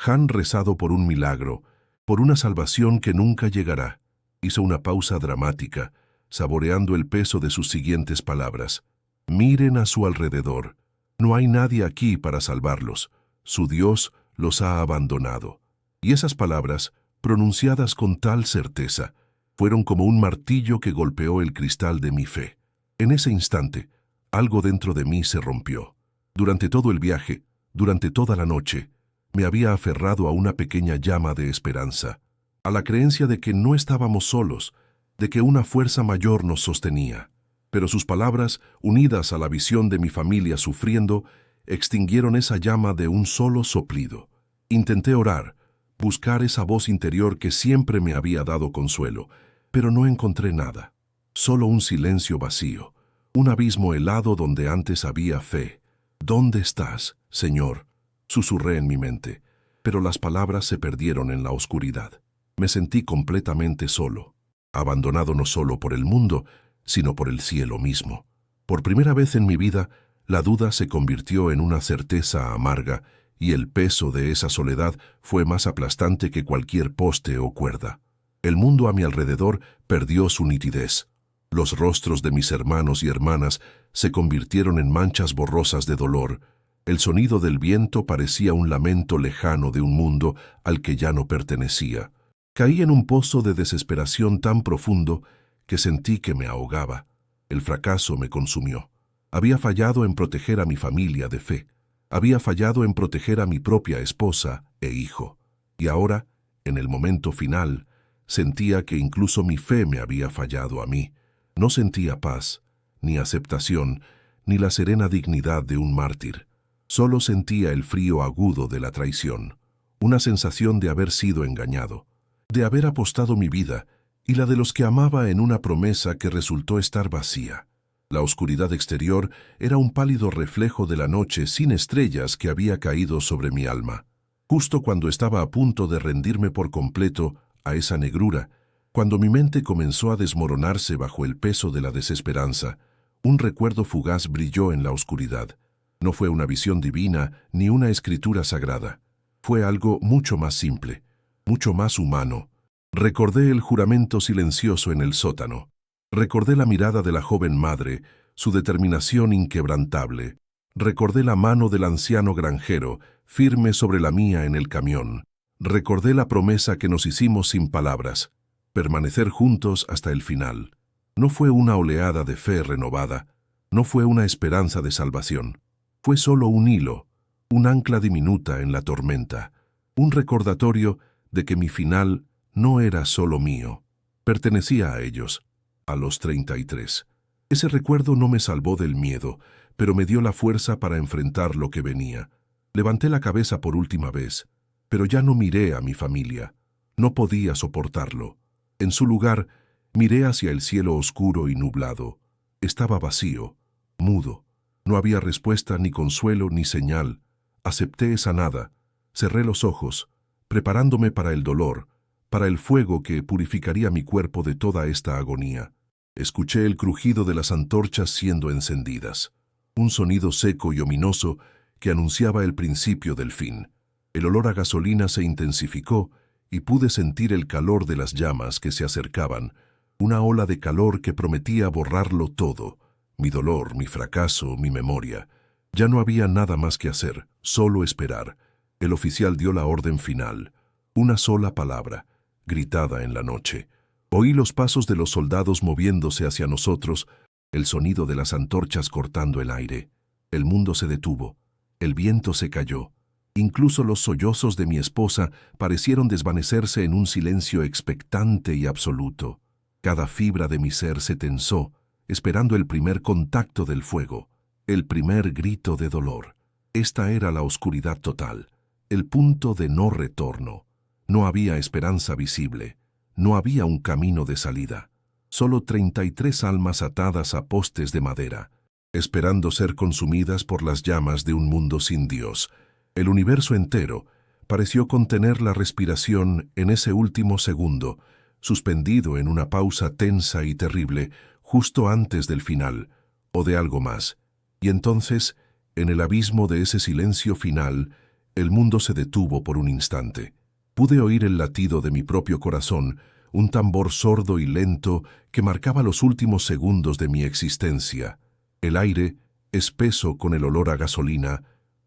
Han rezado por un milagro, por una salvación que nunca llegará. Hizo una pausa dramática, saboreando el peso de sus siguientes palabras. Miren a su alrededor. No hay nadie aquí para salvarlos. Su Dios los ha abandonado. Y esas palabras, pronunciadas con tal certeza, fueron como un martillo que golpeó el cristal de mi fe. En ese instante, algo dentro de mí se rompió. Durante todo el viaje, durante toda la noche, me había aferrado a una pequeña llama de esperanza, a la creencia de que no estábamos solos, de que una fuerza mayor nos sostenía. Pero sus palabras, unidas a la visión de mi familia sufriendo, extinguieron esa llama de un solo soplido. Intenté orar, buscar esa voz interior que siempre me había dado consuelo, pero no encontré nada. Solo un silencio vacío, un abismo helado donde antes había fe. ¿Dónde estás, Señor?, susurré en mi mente, pero las palabras se perdieron en la oscuridad. Me sentí completamente solo, abandonado no solo por el mundo, sino por el cielo mismo. Por primera vez en mi vida, la duda se convirtió en una certeza amarga y el peso de esa soledad fue más aplastante que cualquier poste o cuerda. El mundo a mi alrededor perdió su nitidez. Los rostros de mis hermanos y hermanas se convirtieron en manchas borrosas de dolor. El sonido del viento parecía un lamento lejano de un mundo al que ya no pertenecía. Caí en un pozo de desesperación tan profundo que sentí que me ahogaba. El fracaso me consumió. Había fallado en proteger a mi familia de fe. Había fallado en proteger a mi propia esposa e hijo. Y ahora, en el momento final, sentía que incluso mi fe me había fallado a mí. No sentía paz, ni aceptación, ni la serena dignidad de un mártir. Solo sentía el frío agudo de la traición, una sensación de haber sido engañado, de haber apostado mi vida y la de los que amaba en una promesa que resultó estar vacía. La oscuridad exterior era un pálido reflejo de la noche sin estrellas que había caído sobre mi alma. Justo cuando estaba a punto de rendirme por completo a esa negrura, cuando mi mente comenzó a desmoronarse bajo el peso de la desesperanza, un recuerdo fugaz brilló en la oscuridad. No fue una visión divina ni una escritura sagrada. Fue algo mucho más simple, mucho más humano. Recordé el juramento silencioso en el sótano. Recordé la mirada de la joven madre, su determinación inquebrantable. Recordé la mano del anciano granjero, firme sobre la mía en el camión. Recordé la promesa que nos hicimos sin palabras, permanecer juntos hasta el final. No fue una oleada de fe renovada, no fue una esperanza de salvación. Fue solo un hilo, un ancla diminuta en la tormenta, un recordatorio de que mi final no era solo mío, pertenecía a ellos, a los 33. Ese recuerdo no me salvó del miedo, pero me dio la fuerza para enfrentar lo que venía. Levanté la cabeza por última vez, pero ya no miré a mi familia. No podía soportarlo. En su lugar, miré hacia el cielo oscuro y nublado. Estaba vacío, mudo. No había respuesta, ni consuelo, ni señal. Acepté esa nada. Cerré los ojos, preparándome para el dolor, para el fuego que purificaría mi cuerpo de toda esta agonía. Escuché el crujido de las antorchas siendo encendidas. Un sonido seco y ominoso que anunciaba el principio del fin. El olor a gasolina se intensificó y pude sentir el calor de las llamas que se acercaban, una ola de calor que prometía borrarlo todo, mi dolor, mi fracaso, mi memoria. Ya no había nada más que hacer, solo esperar. El oficial dio la orden final, una sola palabra, gritada en la noche. Oí los pasos de los soldados moviéndose hacia nosotros, el sonido de las antorchas cortando el aire. El mundo se detuvo, el viento se cayó. Incluso los sollozos de mi esposa parecieron desvanecerse en un silencio expectante y absoluto. Cada fibra de mi ser se tensó, esperando el primer contacto del fuego, el primer grito de dolor. Esta era la oscuridad total, el punto de no retorno. No había esperanza visible, no había un camino de salida. Solo 33 almas atadas a postes de madera, esperando ser consumidas por las llamas de un mundo sin Dios. El universo entero pareció contener la respiración en ese último segundo, suspendido en una pausa tensa y terrible justo antes del final, o de algo más. Y entonces, en el abismo de ese silencio final, el mundo se detuvo por un instante. Pude oír el latido de mi propio corazón, un tambor sordo y lento que marcaba los últimos segundos de mi existencia. El aire, espeso con el olor a gasolina,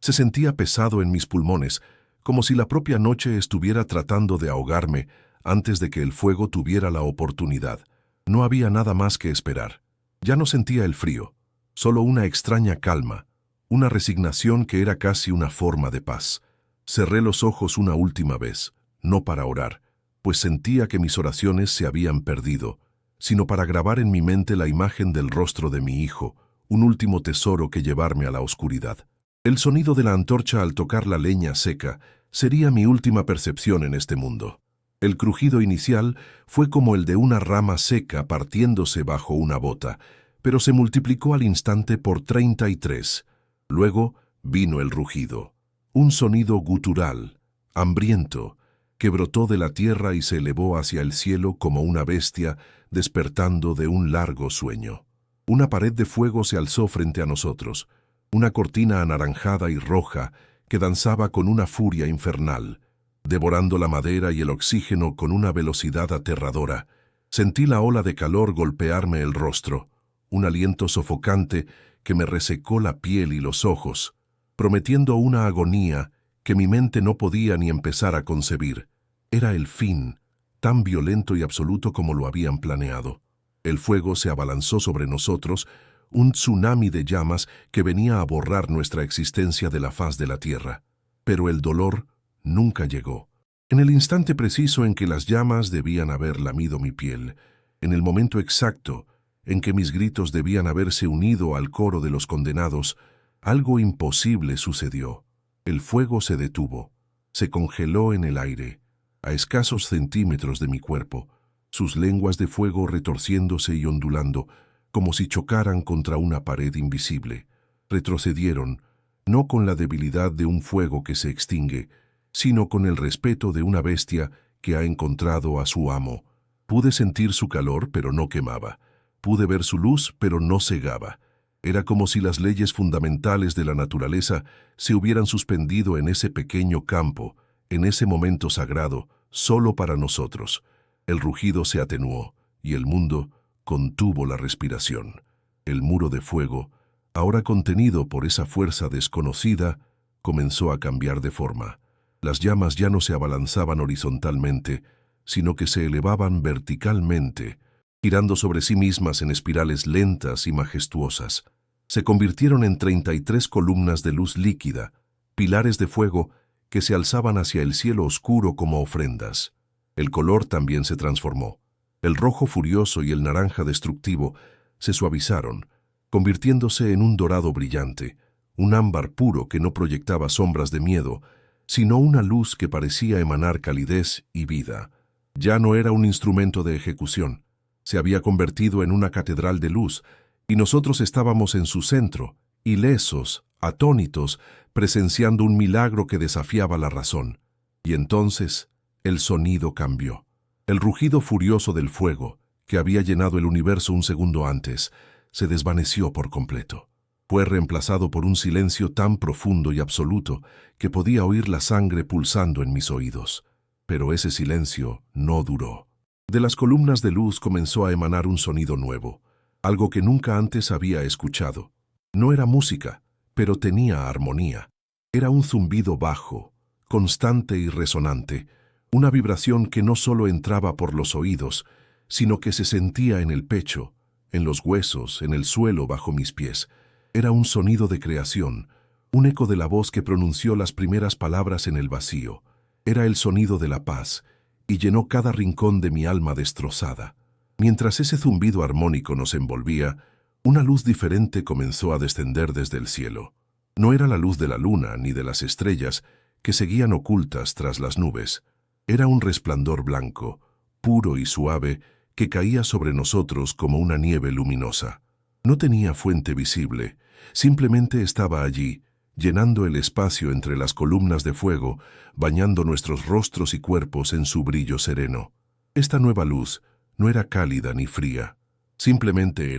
se sentía pesado en mis pulmones, como si la propia noche estuviera tratando de ahogarme antes de que el fuego tuviera la oportunidad. No había nada más que esperar. Ya no sentía el frío, solo una extraña calma, una resignación que era casi una forma de paz. Cerré los ojos una última vez, no para orar, pues sentía que mis oraciones se habían perdido, sino para grabar en mi mente la imagen del rostro de mi hijo, un último tesoro que llevarme a la oscuridad. El sonido de la antorcha al tocar la leña seca sería mi última percepción en este mundo. El crujido inicial fue como el de una rama seca partiéndose bajo una bota, pero se multiplicó al instante por 33. Luego vino el rugido, un sonido gutural, hambriento, que brotó de la tierra y se elevó hacia el cielo como una bestia despertando de un largo sueño. Una pared de fuego se alzó frente a nosotros, una cortina anaranjada y roja que danzaba con una furia infernal, devorando la madera y el oxígeno con una velocidad aterradora. Sentí la ola de calor golpearme el rostro, un aliento sofocante que me resecó la piel y los ojos, prometiendo una agonía que mi mente no podía ni empezar a concebir. Era el fin, tan violento y absoluto como lo habían planeado. El fuego se abalanzó sobre nosotros, un tsunami de llamas que venía a borrar nuestra existencia de la faz de la tierra. Pero el dolor nunca llegó. En el instante preciso en que las llamas debían haber lamido mi piel, en el momento exacto en que mis gritos debían haberse unido al coro de los condenados, algo imposible sucedió. El fuego se detuvo, se congeló en el aire, a escasos centímetros de mi cuerpo, sus lenguas de fuego retorciéndose y ondulando, como si chocaran contra una pared invisible. Retrocedieron, no con la debilidad de un fuego que se extingue, sino con el respeto de una bestia que ha encontrado a su amo. Pude sentir su calor, pero no quemaba. Pude ver su luz, pero no cegaba. Era como si las leyes fundamentales de la naturaleza se hubieran suspendido en ese pequeño campo, en ese momento sagrado, solo para nosotros. El rugido se atenuó, y el mundo contuvo la respiración. El muro de fuego, ahora contenido por esa fuerza desconocida, comenzó a cambiar de forma. Las llamas ya no se abalanzaban horizontalmente, sino que se elevaban verticalmente, girando sobre sí mismas en espirales lentas y majestuosas. Se convirtieron en 33 columnas de luz líquida, pilares de fuego que se alzaban hacia el cielo oscuro como ofrendas. El color también se transformó. El rojo furioso y el naranja destructivo se suavizaron, convirtiéndose en un dorado brillante, un ámbar puro que no proyectaba sombras de miedo, sino una luz que parecía emanar calidez y vida. Ya no era un instrumento de ejecución, se había convertido en una catedral de luz, y nosotros estábamos en su centro, ilesos, atónitos, presenciando un milagro que desafiaba la razón. Y entonces el sonido cambió. El rugido furioso del fuego, que había llenado el universo un segundo antes, se desvaneció por completo. Fue reemplazado por un silencio tan profundo y absoluto que podía oír la sangre pulsando en mis oídos. Pero ese silencio no duró. De las columnas de luz comenzó a emanar un sonido nuevo, algo que nunca antes había escuchado. No era música, pero tenía armonía. Era un zumbido bajo, constante y resonante, una vibración que no solo entraba por los oídos, sino que se sentía en el pecho, en los huesos, en el suelo bajo mis pies. Era un sonido de creación, un eco de la voz que pronunció las primeras palabras en el vacío. Era el sonido de la paz, y llenó cada rincón de mi alma destrozada. Mientras ese zumbido armónico nos envolvía, una luz diferente comenzó a descender desde el cielo. No era la luz de la luna ni de las estrellas que seguían ocultas tras las nubes. Era un resplandor blanco, puro y suave, que caía sobre nosotros como una nieve luminosa. No tenía fuente visible, simplemente estaba allí, llenando el espacio entre las columnas de fuego, bañando nuestros rostros y cuerpos en su brillo sereno. Esta nueva luz no era cálida ni fría, simplemente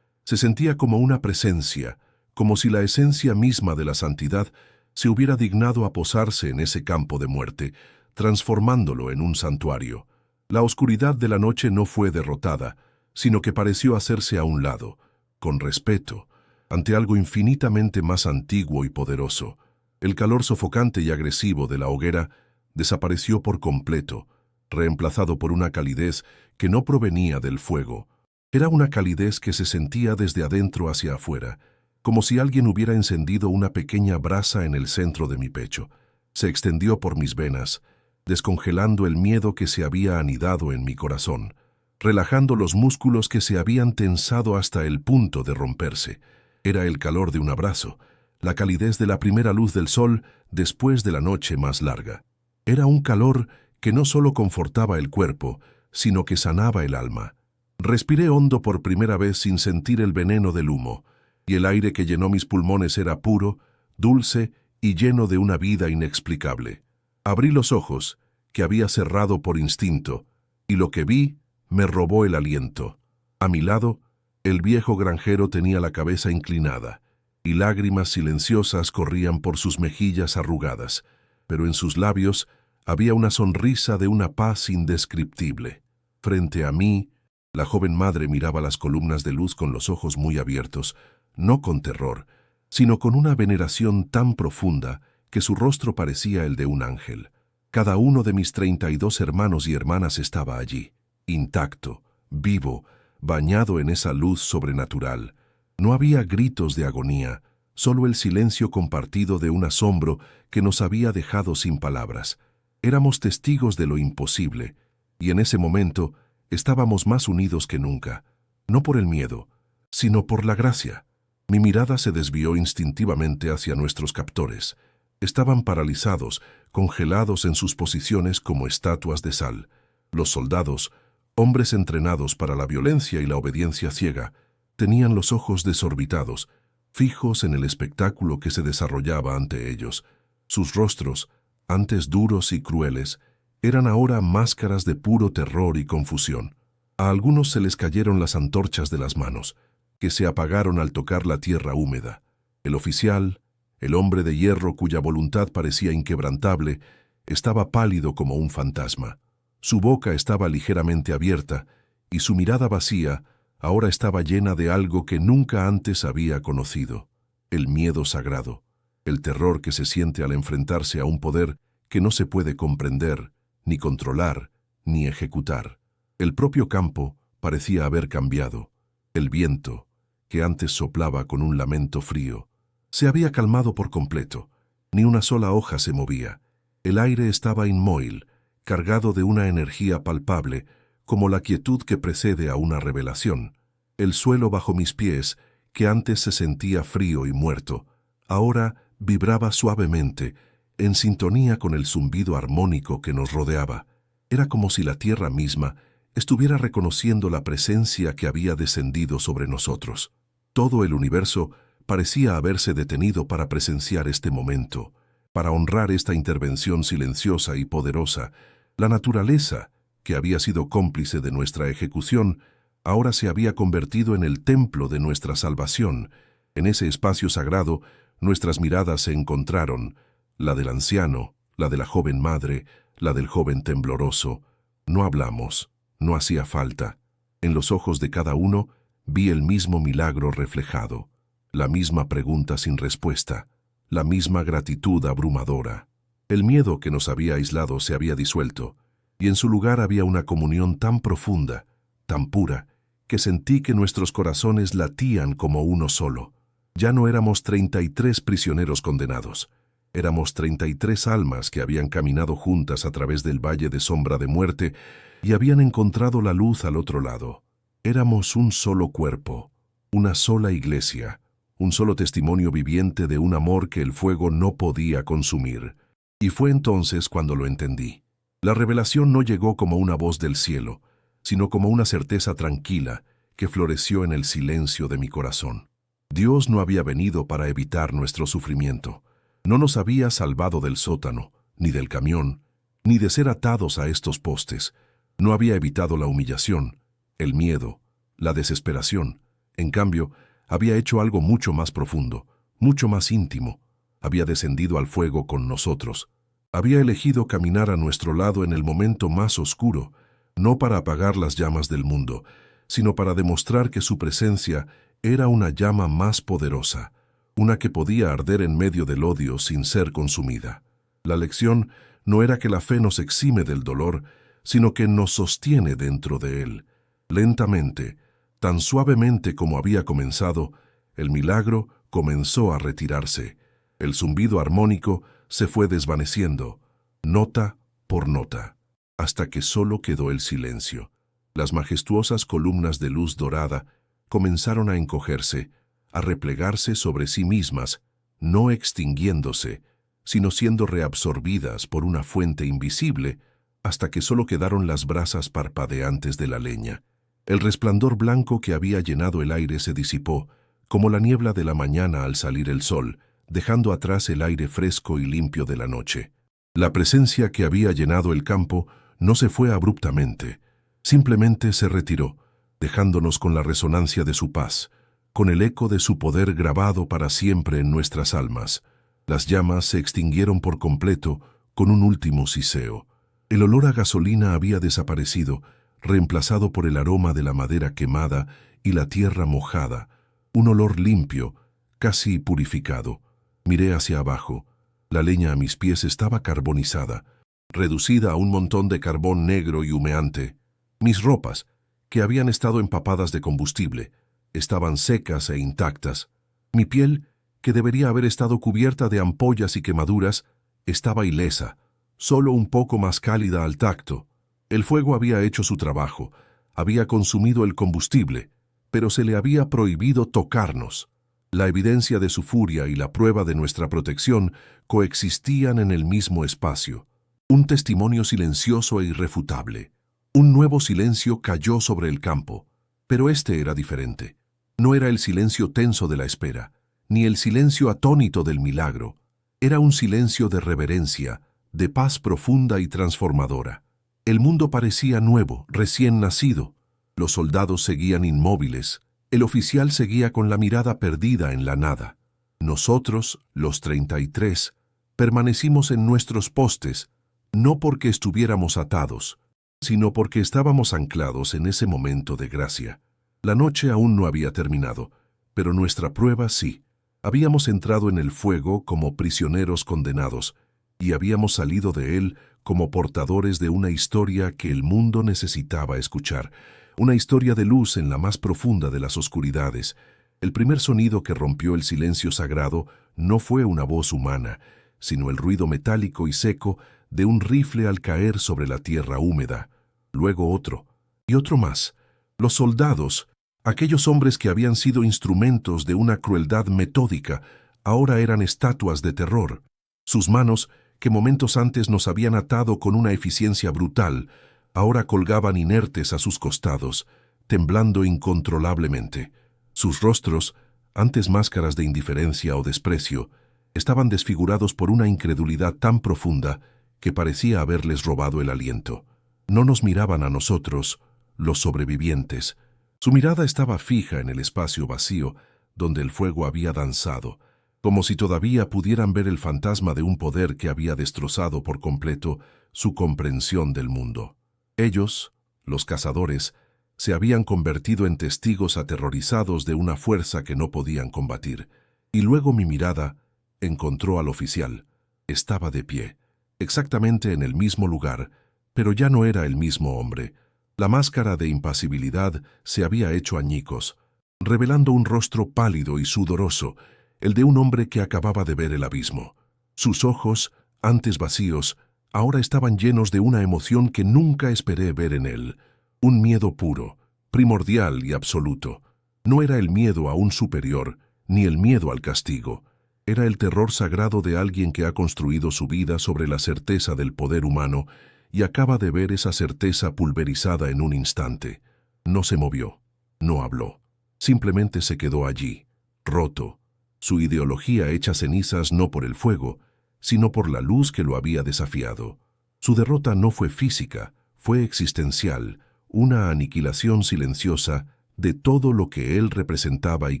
se sentía como una presencia, como si la esencia misma de la santidad se hubiera dignado a posarse en ese campo de muerte, transformándolo en un santuario. La oscuridad de la noche no fue derrotada, sino que pareció hacerse a un lado, con respeto, ante algo infinitamente más antiguo y poderoso. El calor sofocante y agresivo de la hoguera desapareció por completo, reemplazado por una calidez que no provenía del fuego. Era una calidez que se sentía desde adentro hacia afuera, como si alguien hubiera encendido una pequeña brasa en el centro de mi pecho. Se extendió por mis venas, descongelando el miedo que se había anidado en mi corazón, relajando los músculos que se habían tensado hasta el punto de romperse. Era el calor de un abrazo, la calidez de la primera luz del sol después de la noche más larga. Era un calor que no solo confortaba el cuerpo, sino que sanaba el alma. Respiré hondo por primera vez sin sentir el veneno del humo, y el aire que llenó mis pulmones era puro, dulce y lleno de una vida inexplicable. Abrí los ojos, que había cerrado por instinto, y lo que vi me robó el aliento. A mi lado, el viejo granjero tenía la cabeza inclinada, y lágrimas silenciosas corrían por sus mejillas arrugadas, pero en sus labios había una sonrisa de una paz indescriptible. Frente a mí, la joven madre miraba las columnas de luz con los ojos muy abiertos, no con terror, sino con una veneración tan profunda que su rostro parecía el de un ángel. Cada uno de mis 32 hermanos y hermanas estaba allí, intacto, vivo, bañado en esa luz sobrenatural. No había gritos de agonía, solo el silencio compartido de un asombro que nos había dejado sin palabras. Éramos testigos de lo imposible, y en ese momento estábamos más unidos que nunca, no por el miedo, sino por la gracia. Mi mirada se desvió instintivamente hacia nuestros captores. Estaban paralizados, congelados en sus posiciones como estatuas de sal. Los soldados, hombres entrenados para la violencia y la obediencia ciega, tenían los ojos desorbitados, fijos en el espectáculo que se desarrollaba ante ellos. Sus rostros, antes duros y crueles, eran ahora máscaras de puro terror y confusión. A algunos se les cayeron las antorchas de las manos, que se apagaron al tocar la tierra húmeda. El oficial, el hombre de hierro cuya voluntad parecía inquebrantable, estaba pálido como un fantasma. Su boca estaba ligeramente abierta, y su mirada vacía ahora estaba llena de algo que nunca antes había conocido: el miedo sagrado, el terror que se siente al enfrentarse a un poder que no se puede comprender, ni controlar, ni ejecutar. El propio campo parecía haber cambiado. El viento, que antes soplaba con un lamento frío, se había calmado por completo. Ni una sola hoja se movía. El aire estaba inmóvil, cargado de una energía palpable, como la quietud que precede a una revelación. El suelo bajo mis pies, que antes se sentía frío y muerto, ahora vibraba suavemente, en sintonía con el zumbido armónico que nos rodeaba. Era como si la tierra misma estuviera reconociendo la presencia que había descendido sobre nosotros. Todo el universo parecía haberse detenido para presenciar este momento, para honrar esta intervención silenciosa y poderosa. La naturaleza, que había sido cómplice de nuestra ejecución, ahora se había convertido en el templo de nuestra salvación. En ese espacio sagrado, nuestras miradas se encontraron, la del anciano, la de la joven madre, la del joven tembloroso. No hablamos, no hacía falta. En los ojos de cada uno vi el mismo milagro reflejado, la misma pregunta sin respuesta, la misma gratitud abrumadora. El miedo que nos había aislado se había disuelto, y en su lugar había una comunión tan profunda, tan pura, que sentí que nuestros corazones latían como uno solo. Ya no éramos 33 prisioneros condenados. Éramos 33 almas que habían caminado juntas a través del valle de sombra de muerte y habían encontrado la luz al otro lado. Éramos un solo cuerpo, una sola iglesia, un solo testimonio viviente de un amor que el fuego no podía consumir. Y fue entonces cuando lo entendí. La revelación no llegó como una voz del cielo, sino como una certeza tranquila que floreció en el silencio de mi corazón. Dios no había venido para evitar nuestro sufrimiento. No nos había salvado del sótano, ni del camión, ni de ser atados a estos postes. No había evitado la humillación, el miedo, la desesperación. En cambio, había hecho algo mucho más profundo, mucho más íntimo. Había descendido al fuego con nosotros. Había elegido caminar a nuestro lado en el momento más oscuro, no para apagar las llamas del mundo, sino para demostrar que su presencia era una llama más poderosa, una que podía arder en medio del odio sin ser consumida. La lección no era que la fe nos exime del dolor, sino que nos sostiene dentro de él. Lentamente, tan suavemente como había comenzado, el milagro comenzó a retirarse. El zumbido armónico se fue desvaneciendo, nota por nota, hasta que solo quedó el silencio. Las majestuosas columnas de luz dorada comenzaron a encogerse, a replegarse sobre sí mismas, no extinguiéndose, sino siendo reabsorbidas por una fuente invisible, hasta que solo quedaron las brasas parpadeantes de la leña. El resplandor blanco que había llenado el aire se disipó, como la niebla de la mañana al salir el sol, dejando atrás el aire fresco y limpio de la noche. La presencia que había llenado el campo no se fue abruptamente, simplemente se retiró, dejándonos con la resonancia de su paz, con el eco de su poder grabado para siempre en nuestras almas. Las llamas se extinguieron por completo con un último siseo. El olor a gasolina había desaparecido, reemplazado por el aroma de la madera quemada y la tierra mojada, un olor limpio, casi purificado. Miré hacia abajo. La leña a mis pies estaba carbonizada, reducida a un montón de carbón negro y humeante. Mis ropas, que habían estado empapadas de combustible, estaban secas e intactas. Mi piel, que debería haber estado cubierta de ampollas y quemaduras, estaba ilesa, solo un poco más cálida al tacto. El fuego había hecho su trabajo, había consumido el combustible, pero se le había prohibido tocarnos. La evidencia de su furia y la prueba de nuestra protección coexistían en el mismo espacio. Un testimonio silencioso e irrefutable. Un nuevo silencio cayó sobre el campo, pero este era diferente. No era el silencio tenso de la espera, ni el silencio atónito del milagro. Era un silencio de reverencia, de paz profunda y transformadora. El mundo parecía nuevo, recién nacido. Los soldados seguían inmóviles. El oficial seguía con la mirada perdida en la nada. Nosotros, los 33, permanecimos en nuestros postes, no porque estuviéramos atados, sino porque estábamos anclados en ese momento de gracia. La noche aún no había terminado, pero nuestra prueba sí. Habíamos entrado en el fuego como prisioneros condenados, y habíamos salido de él como portadores de una historia que el mundo necesitaba escuchar, una historia de luz en la más profunda de las oscuridades. El primer sonido que rompió el silencio sagrado no fue una voz humana, sino el ruido metálico y seco de un rifle al caer sobre la tierra húmeda. Luego otro, y otro más. Los soldados, aquellos hombres que habían sido instrumentos de una crueldad metódica, ahora eran estatuas de terror. Sus manos, que momentos antes nos habían atado con una eficiencia brutal, ahora colgaban inertes a sus costados, temblando incontrolablemente. Sus rostros, antes máscaras de indiferencia o desprecio, estaban desfigurados por una incredulidad tan profunda que parecía haberles robado el aliento. No nos miraban a nosotros, los sobrevivientes. Su mirada estaba fija en el espacio vacío donde el fuego había danzado, como si todavía pudieran ver el fantasma de un poder que había destrozado por completo su comprensión del mundo. Ellos, los cazadores, se habían convertido en testigos aterrorizados de una fuerza que no podían combatir. Y luego mi mirada encontró al oficial. Estaba de pie, exactamente en el mismo lugar, pero ya no era el mismo hombre. La máscara de impasibilidad se había hecho añicos, revelando un rostro pálido y sudoroso, el de un hombre que acababa de ver el abismo. Sus ojos, antes vacíos, ahora estaban llenos de una emoción que nunca esperé ver en él. Un miedo puro, primordial y absoluto. No era el miedo a un superior, ni el miedo al castigo. Era el terror sagrado de alguien que ha construido su vida sobre la certeza del poder humano y acaba de ver esa certeza pulverizada en un instante. No se movió, no habló. Simplemente se quedó allí, roto. Su ideología hecha cenizas no por el fuego, sino por la luz que lo había desafiado. Su derrota no fue física, fue existencial, una aniquilación silenciosa de todo lo que él representaba y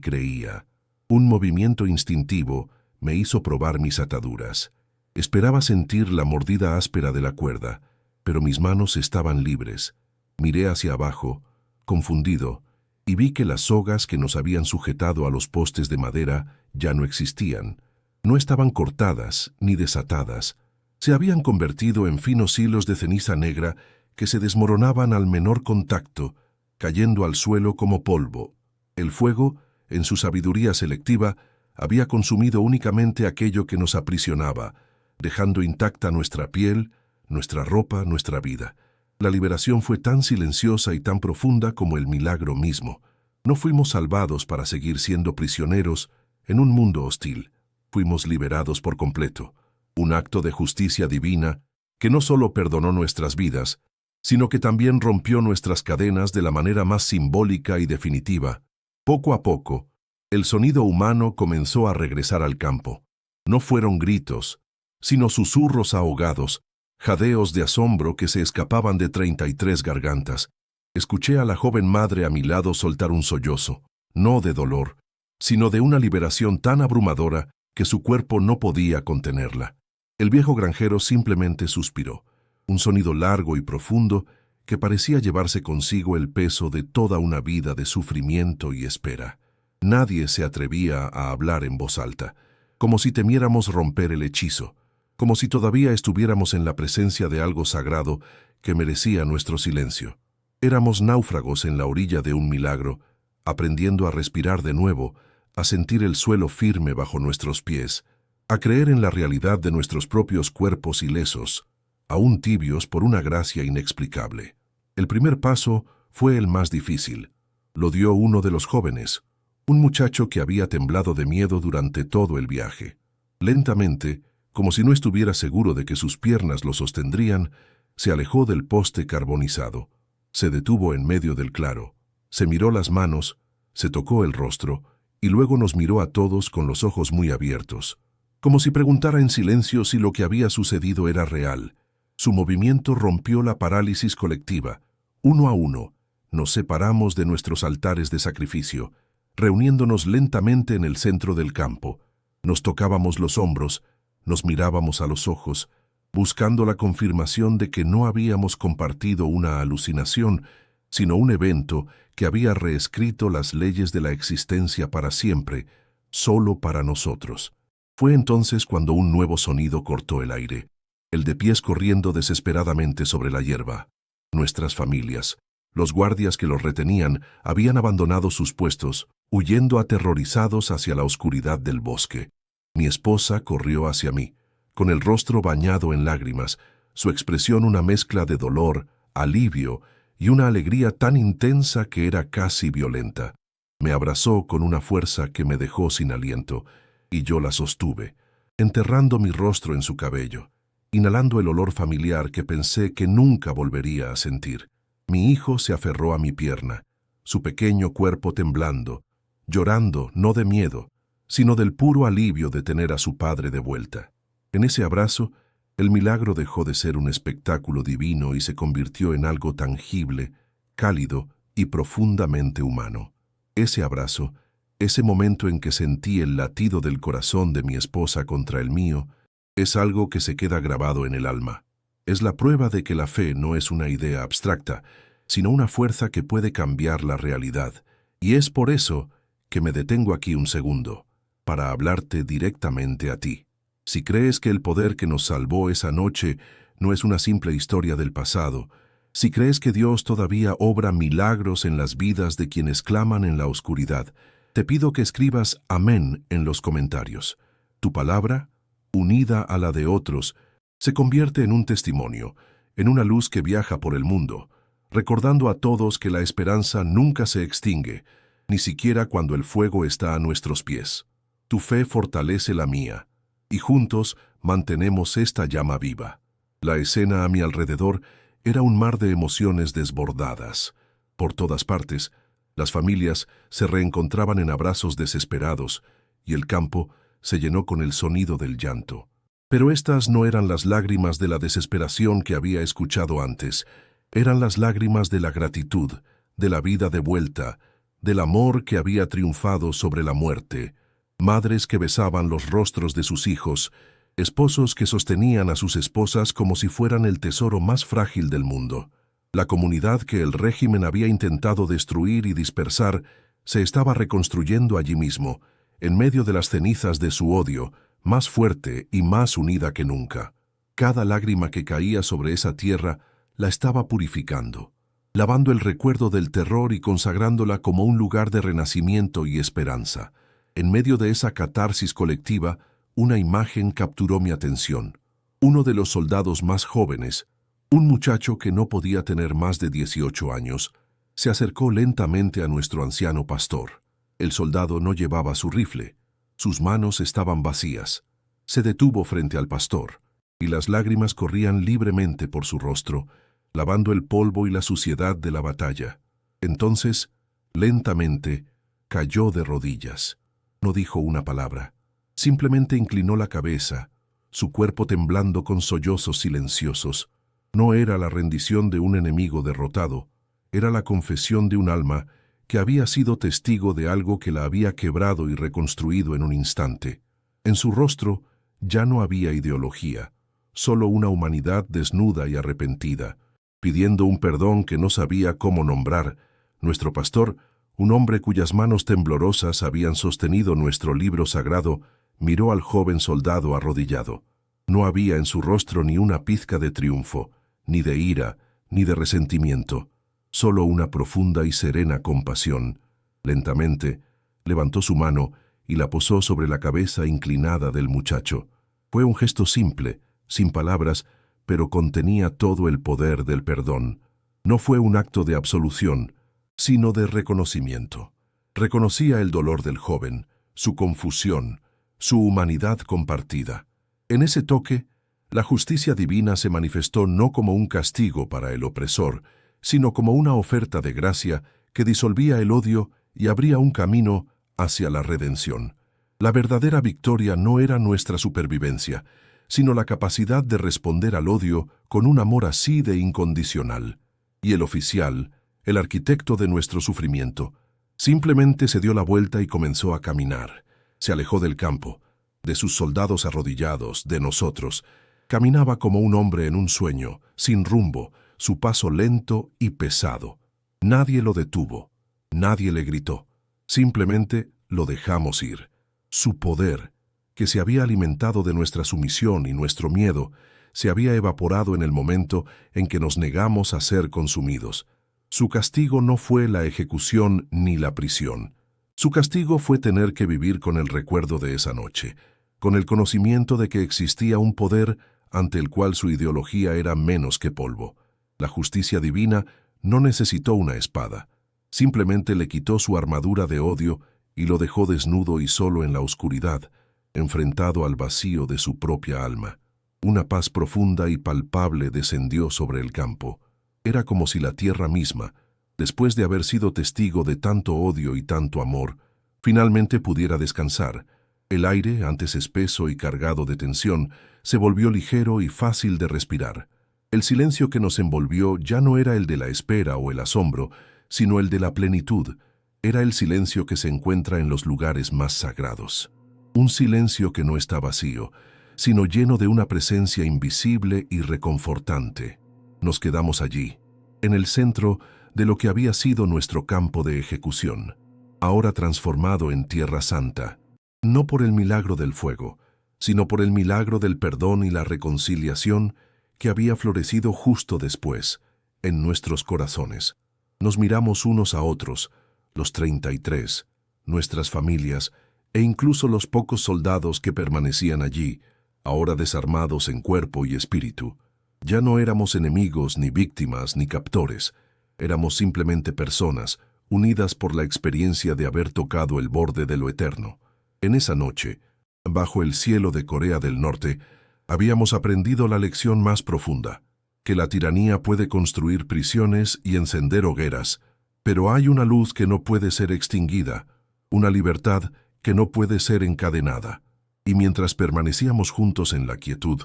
creía. Un movimiento instintivo me hizo probar mis ataduras. Esperaba sentir la mordida áspera de la cuerda, pero mis manos estaban libres. Miré hacia abajo, confundido, y vi que las sogas que nos habían sujetado a los postes de madera ya no existían. No estaban cortadas ni desatadas. Se habían convertido en finos hilos de ceniza negra que se desmoronaban al menor contacto, cayendo al suelo como polvo. El fuego, en su sabiduría selectiva, había consumido únicamente aquello que nos aprisionaba, dejando intacta nuestra piel, nuestra ropa, nuestra vida. La liberación fue tan silenciosa y tan profunda como el milagro mismo. No fuimos salvados para seguir siendo prisioneros en un mundo hostil. Fuimos liberados por completo. Un acto de justicia divina que no solo perdonó nuestras vidas, sino que también rompió nuestras cadenas de la manera más simbólica y definitiva. Poco a poco, el sonido humano comenzó a regresar al campo. No fueron gritos, sino susurros ahogados, jadeos de asombro que se escapaban de 33 gargantas. Escuché a la joven madre a mi lado soltar un sollozo, no de dolor, sino de una liberación tan abrumadora que su cuerpo no podía contenerla. El viejo granjero simplemente suspiró, un sonido largo y profundo que parecía llevarse consigo el peso de toda una vida de sufrimiento y espera. Nadie se atrevía a hablar en voz alta, como si temiéramos romper el hechizo, como si todavía estuviéramos en la presencia de algo sagrado que merecía nuestro silencio. Éramos náufragos en la orilla de un milagro, aprendiendo a respirar de nuevo, a sentir el suelo firme bajo nuestros pies, a creer en la realidad de nuestros propios cuerpos ilesos, aún tibios por una gracia inexplicable. El primer paso fue el más difícil. Lo dio uno de los jóvenes, un muchacho que había temblado de miedo durante todo el viaje. Lentamente, como si no estuviera seguro de que sus piernas lo sostendrían, se alejó del poste carbonizado. Se detuvo en medio del claro, se miró las manos, se tocó el rostro, y luego nos miró a todos con los ojos muy abiertos, como si preguntara en silencio si lo que había sucedido era real. Su movimiento rompió la parálisis colectiva. Uno a uno, nos separamos de nuestros altares de sacrificio, reuniéndonos lentamente en el centro del campo. Nos tocábamos los hombros, nos mirábamos a los ojos, buscando la confirmación de que no habíamos compartido una alucinación, sino un evento que había reescrito las leyes de la existencia para siempre, solo para nosotros. Fue entonces cuando un nuevo sonido cortó el aire, el de pies corriendo desesperadamente sobre la hierba. Nuestras familias, los guardias que los retenían, habían abandonado sus puestos, huyendo aterrorizados hacia la oscuridad del bosque. Mi esposa corrió hacia mí, con el rostro bañado en lágrimas, su expresión una mezcla de dolor, alivio y una alegría tan intensa que era casi violenta. Me abrazó con una fuerza que me dejó sin aliento, y yo la sostuve, enterrando mi rostro en su cabello, inhalando el olor familiar que pensé que nunca volvería a sentir. Mi hijo se aferró a mi pierna, su pequeño cuerpo temblando, llorando no de miedo, sino del puro alivio de tener a su padre de vuelta. En ese abrazo, el milagro dejó de ser un espectáculo divino y se convirtió en algo tangible, cálido y profundamente humano. Ese abrazo, ese momento en que sentí el latido del corazón de mi esposa contra el mío, es algo que se queda grabado en el alma. Es la prueba de que la fe no es una idea abstracta, sino una fuerza que puede cambiar la realidad. Y es por eso que me detengo aquí un segundo, para hablarte directamente a ti. Si crees que el poder que nos salvó esa noche no es una simple historia del pasado, si crees que Dios todavía obra milagros en las vidas de quienes claman en la oscuridad, te pido que escribas amén en los comentarios. Tu palabra, unida a la de otros, se convierte en un testimonio, en una luz que viaja por el mundo, recordando a todos que la esperanza nunca se extingue, ni siquiera cuando el fuego está a nuestros pies. Tu fe fortalece la mía, y juntos mantenemos esta llama viva. La escena a mi alrededor era un mar de emociones desbordadas. Por todas partes, las familias se reencontraban en abrazos desesperados, y el campo se llenó con el sonido del llanto. Pero estas no eran las lágrimas de la desesperación que había escuchado antes, eran las lágrimas de la gratitud, de la vida de vuelta, del amor que había triunfado sobre la muerte, madres que besaban los rostros de sus hijos, esposos que sostenían a sus esposas como si fueran el tesoro más frágil del mundo. La comunidad que el régimen había intentado destruir y dispersar se estaba reconstruyendo allí mismo, en medio de las cenizas de su odio, más fuerte y más unida que nunca. Cada lágrima que caía sobre esa tierra la estaba purificando, lavando el recuerdo del terror y consagrándola como un lugar de renacimiento y esperanza. En medio de esa catarsis colectiva, una imagen capturó mi atención. Uno de los soldados más jóvenes, un muchacho que no podía tener más de 18 años, se acercó lentamente a nuestro anciano pastor. El soldado no llevaba su rifle. Sus manos estaban vacías. Se detuvo frente al pastor, y las lágrimas corrían libremente por su rostro, lavando el polvo y la suciedad de la batalla. Entonces, lentamente, cayó de rodillas. No dijo una palabra. Simplemente inclinó la cabeza, su cuerpo temblando con sollozos silenciosos. No era la rendición de un enemigo derrotado, era la confesión de un alma que había sido testigo de algo que la había quebrado y reconstruido en un instante. En su rostro ya no había ideología, solo una humanidad desnuda y arrepentida, pidiendo un perdón que no sabía cómo nombrar. Nuestro pastor, un hombre cuyas manos temblorosas habían sostenido nuestro libro sagrado, miró al joven soldado arrodillado. No había en su rostro ni una pizca de triunfo, ni de ira, ni de resentimiento, solo una profunda y serena compasión. Lentamente, levantó su mano y la posó sobre la cabeza inclinada del muchacho. Fue un gesto simple, sin palabras, pero contenía todo el poder del perdón. No fue un acto de absolución, sino de reconocimiento. Reconocía el dolor del joven, su confusión, su humanidad compartida. En ese toque, la justicia divina se manifestó no como un castigo para el opresor, sino como una oferta de gracia que disolvía el odio y abría un camino hacia la redención. La verdadera victoria no era nuestra supervivencia, sino la capacidad de responder al odio con un amor así de incondicional. Y el oficial, el arquitecto de nuestro sufrimiento, simplemente se dio la vuelta y comenzó a caminar. Se alejó del campo, de sus soldados arrodillados, de nosotros. Caminaba como un hombre en un sueño, sin rumbo, su paso lento y pesado. Nadie lo detuvo, nadie le gritó. Simplemente lo dejamos ir. Su poder, que se había alimentado de nuestra sumisión y nuestro miedo, se había evaporado en el momento en que nos negamos a ser consumidos. Su castigo no fue la ejecución ni la prisión. Su castigo fue tener que vivir con el recuerdo de esa noche, con el conocimiento de que existía un poder ante el cual su ideología era menos que polvo. La justicia divina no necesitó una espada, simplemente le quitó su armadura de odio y lo dejó desnudo y solo en la oscuridad, enfrentado al vacío de su propia alma. Una paz profunda y palpable descendió sobre el campo. Era como si la tierra misma, después de haber sido testigo de tanto odio y tanto amor, finalmente pudiera descansar. El aire, antes espeso y cargado de tensión, se volvió ligero y fácil de respirar. El silencio que nos envolvió ya no era el de la espera o el asombro, sino el de la plenitud. Era el silencio que se encuentra en los lugares más sagrados. Un silencio que no está vacío, sino lleno de una presencia invisible y reconfortante. Nos quedamos allí, en el centro de lo que había sido nuestro campo de ejecución, ahora transformado en tierra santa, no por el milagro del fuego, sino por el milagro del perdón y la reconciliación que había florecido justo después, en nuestros corazones. Nos miramos unos a otros, los 33, nuestras familias e incluso los pocos soldados que permanecían allí, ahora desarmados en cuerpo y espíritu. Ya no éramos enemigos, ni víctimas, ni captores. Éramos simplemente personas, unidas por la experiencia de haber tocado el borde de lo eterno. En esa noche, bajo el cielo de Corea del Norte, habíamos aprendido la lección más profunda, que la tiranía puede construir prisiones y encender hogueras, pero hay una luz que no puede ser extinguida, una libertad que no puede ser encadenada. Y mientras permanecíamos juntos en la quietud,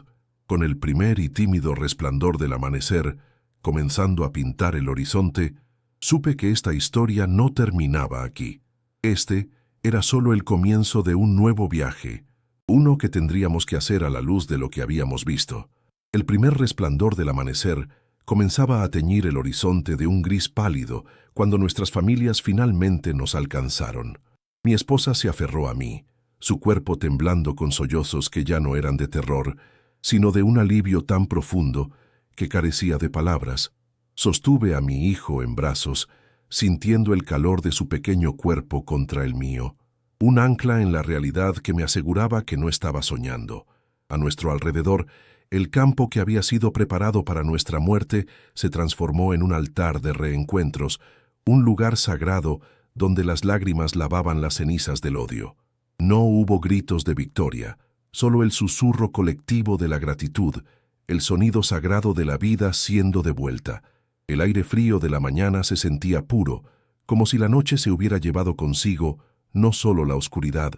con el primer y tímido resplandor del amanecer, comenzando a pintar el horizonte, supe que esta historia no terminaba aquí. Este era solo el comienzo de un nuevo viaje, uno que tendríamos que hacer a la luz de lo que habíamos visto. El primer resplandor del amanecer comenzaba a teñir el horizonte de un gris pálido cuando nuestras familias finalmente nos alcanzaron. Mi esposa se aferró a mí, su cuerpo temblando con sollozos que ya no eran de terror, sino de un alivio tan profundo que carecía de palabras. Sostuve a mi hijo en brazos, sintiendo el calor de su pequeño cuerpo contra el mío, un ancla en la realidad que me aseguraba que no estaba soñando. A nuestro alrededor, el campo que había sido preparado para nuestra muerte se transformó en un altar de reencuentros, un lugar sagrado donde las lágrimas lavaban las cenizas del odio. No hubo gritos de victoria, solo el susurro colectivo de la gratitud, el sonido sagrado de la vida siendo devuelta. El aire frío de la mañana se sentía puro, como si la noche se hubiera llevado consigo no solo la oscuridad,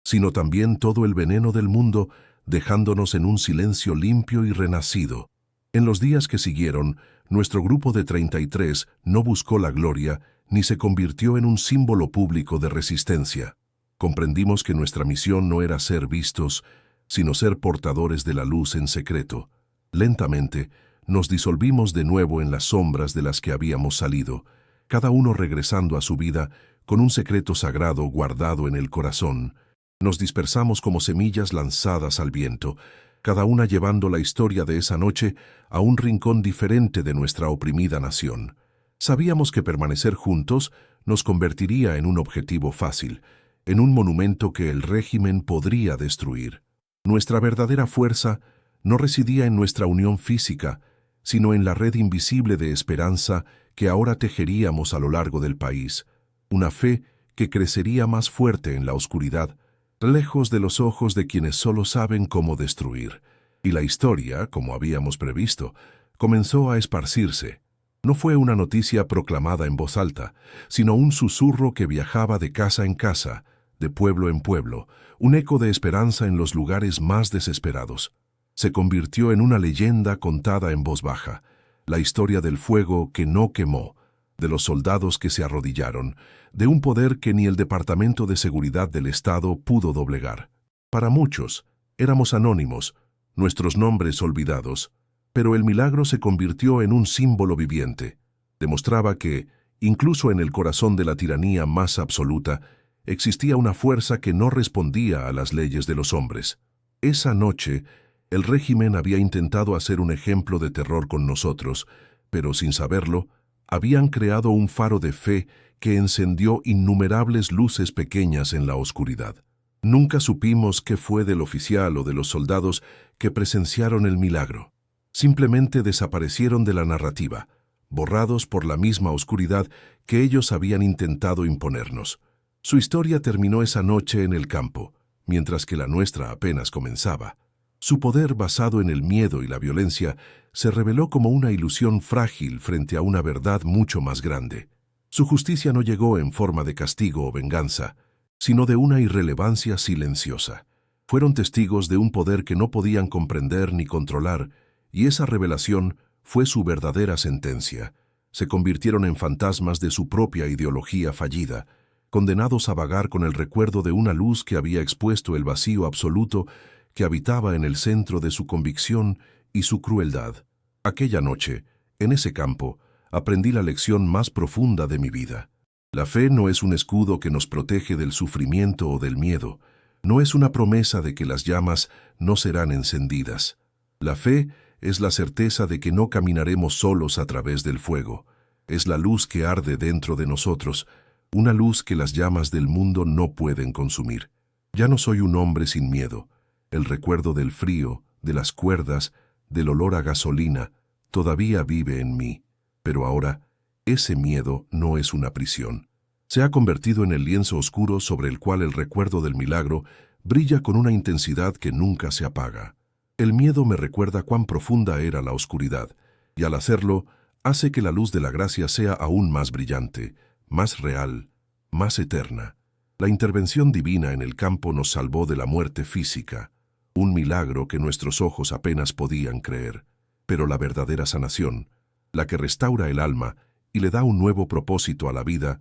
sino también todo el veneno del mundo, dejándonos en un silencio limpio y renacido. En los días que siguieron, nuestro grupo de 33 no buscó la gloria ni se convirtió en un símbolo público de resistencia. Comprendimos que nuestra misión no era ser vistos, sino ser portadores de la luz en secreto. Lentamente, nos disolvimos de nuevo en las sombras de las que habíamos salido, cada uno regresando a su vida con un secreto sagrado guardado en el corazón. Nos dispersamos como semillas lanzadas al viento, cada una llevando la historia de esa noche a un rincón diferente de nuestra oprimida nación. Sabíamos que permanecer juntos nos convertiría en un objetivo fácil, en un monumento que el régimen podría destruir. Nuestra verdadera fuerza no residía en nuestra unión física, sino en la red invisible de esperanza que ahora tejeríamos a lo largo del país, una fe que crecería más fuerte en la oscuridad, lejos de los ojos de quienes solo saben cómo destruir. Y la historia, como habíamos previsto, comenzó a esparcirse. No fue una noticia proclamada en voz alta, sino un susurro que viajaba de casa en casa, de pueblo en pueblo, un eco de esperanza en los lugares más desesperados. Se convirtió en una leyenda contada en voz baja, la historia del fuego que no quemó, de los soldados que se arrodillaron, de un poder que ni el Departamento de Seguridad del Estado pudo doblegar. Para muchos, éramos anónimos, nuestros nombres olvidados, pero el milagro se convirtió en un símbolo viviente. Demostraba que, incluso en el corazón de la tiranía más absoluta, Existía una fuerza que no respondía a las leyes de los hombres. Esa noche, el régimen había intentado hacer un ejemplo de terror con nosotros, pero sin saberlo, habían creado un faro de fe que encendió innumerables luces pequeñas en la oscuridad. Nunca supimos qué fue del oficial o de los soldados que presenciaron el milagro. Simplemente desaparecieron de la narrativa, borrados por la misma oscuridad que ellos habían intentado imponernos. Su historia terminó esa noche en el campo, mientras que la nuestra apenas comenzaba. Su poder basado en el miedo y la violencia se reveló como una ilusión frágil frente a una verdad mucho más grande. Su justicia no llegó en forma de castigo o venganza, sino de una irrelevancia silenciosa. Fueron testigos de un poder que no podían comprender ni controlar, y esa revelación fue su verdadera sentencia. Se convirtieron en fantasmas de su propia ideología fallida, condenados a vagar con el recuerdo de una luz que había expuesto el vacío absoluto que habitaba en el centro de su convicción y su crueldad. Aquella noche, en ese campo, aprendí la lección más profunda de mi vida. La fe no es un escudo que nos protege del sufrimiento o del miedo, no es una promesa de que las llamas no serán encendidas. La fe es la certeza de que no caminaremos solos a través del fuego. Es la luz que arde dentro de nosotros, una luz que las llamas del mundo no pueden consumir. Ya no soy un hombre sin miedo. El recuerdo del frío, de las cuerdas, del olor a gasolina, todavía vive en mí. Pero ahora, ese miedo no es una prisión. Se ha convertido en el lienzo oscuro sobre el cual el recuerdo del milagro brilla con una intensidad que nunca se apaga. El miedo me recuerda cuán profunda era la oscuridad, y al hacerlo, hace que la luz de la gracia sea aún más brillante, más real, más eterna. La intervención divina en el campo nos salvó de la muerte física, un milagro que nuestros ojos apenas podían creer. Pero la verdadera sanación, la que restaura el alma y le da un nuevo propósito a la vida,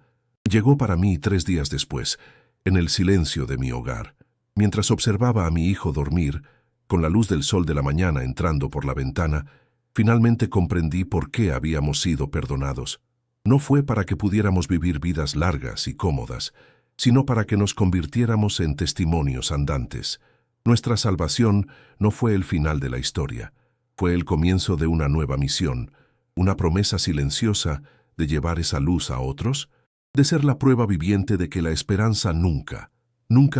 llegó para mí 3 días después, en el silencio de mi hogar. Mientras observaba a mi hijo dormir, con la luz del sol de la mañana entrando por la ventana, finalmente comprendí por qué habíamos sido perdonados. No fue para que pudiéramos vivir vidas largas y cómodas, sino para que nos convirtiéramos en testimonios andantes. Nuestra salvación no fue el final de la historia, fue el comienzo de una nueva misión, una promesa silenciosa de llevar esa luz a otros, de ser la prueba viviente de que la esperanza nunca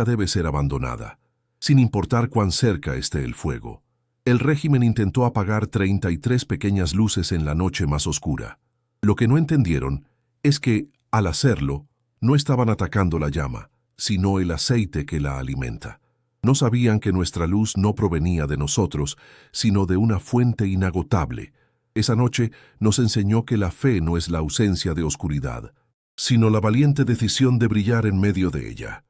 debe ser abandonada, sin importar cuán cerca esté el fuego. El régimen intentó apagar 33 pequeñas luces en la noche más oscura. Lo que no entendieron es que, al hacerlo, no estaban atacando la llama, sino el aceite que la alimenta. No sabían que nuestra luz no provenía de nosotros, sino de una fuente inagotable. Esa noche nos enseñó que la fe no es la ausencia de oscuridad, sino la valiente decisión de brillar en medio de ella.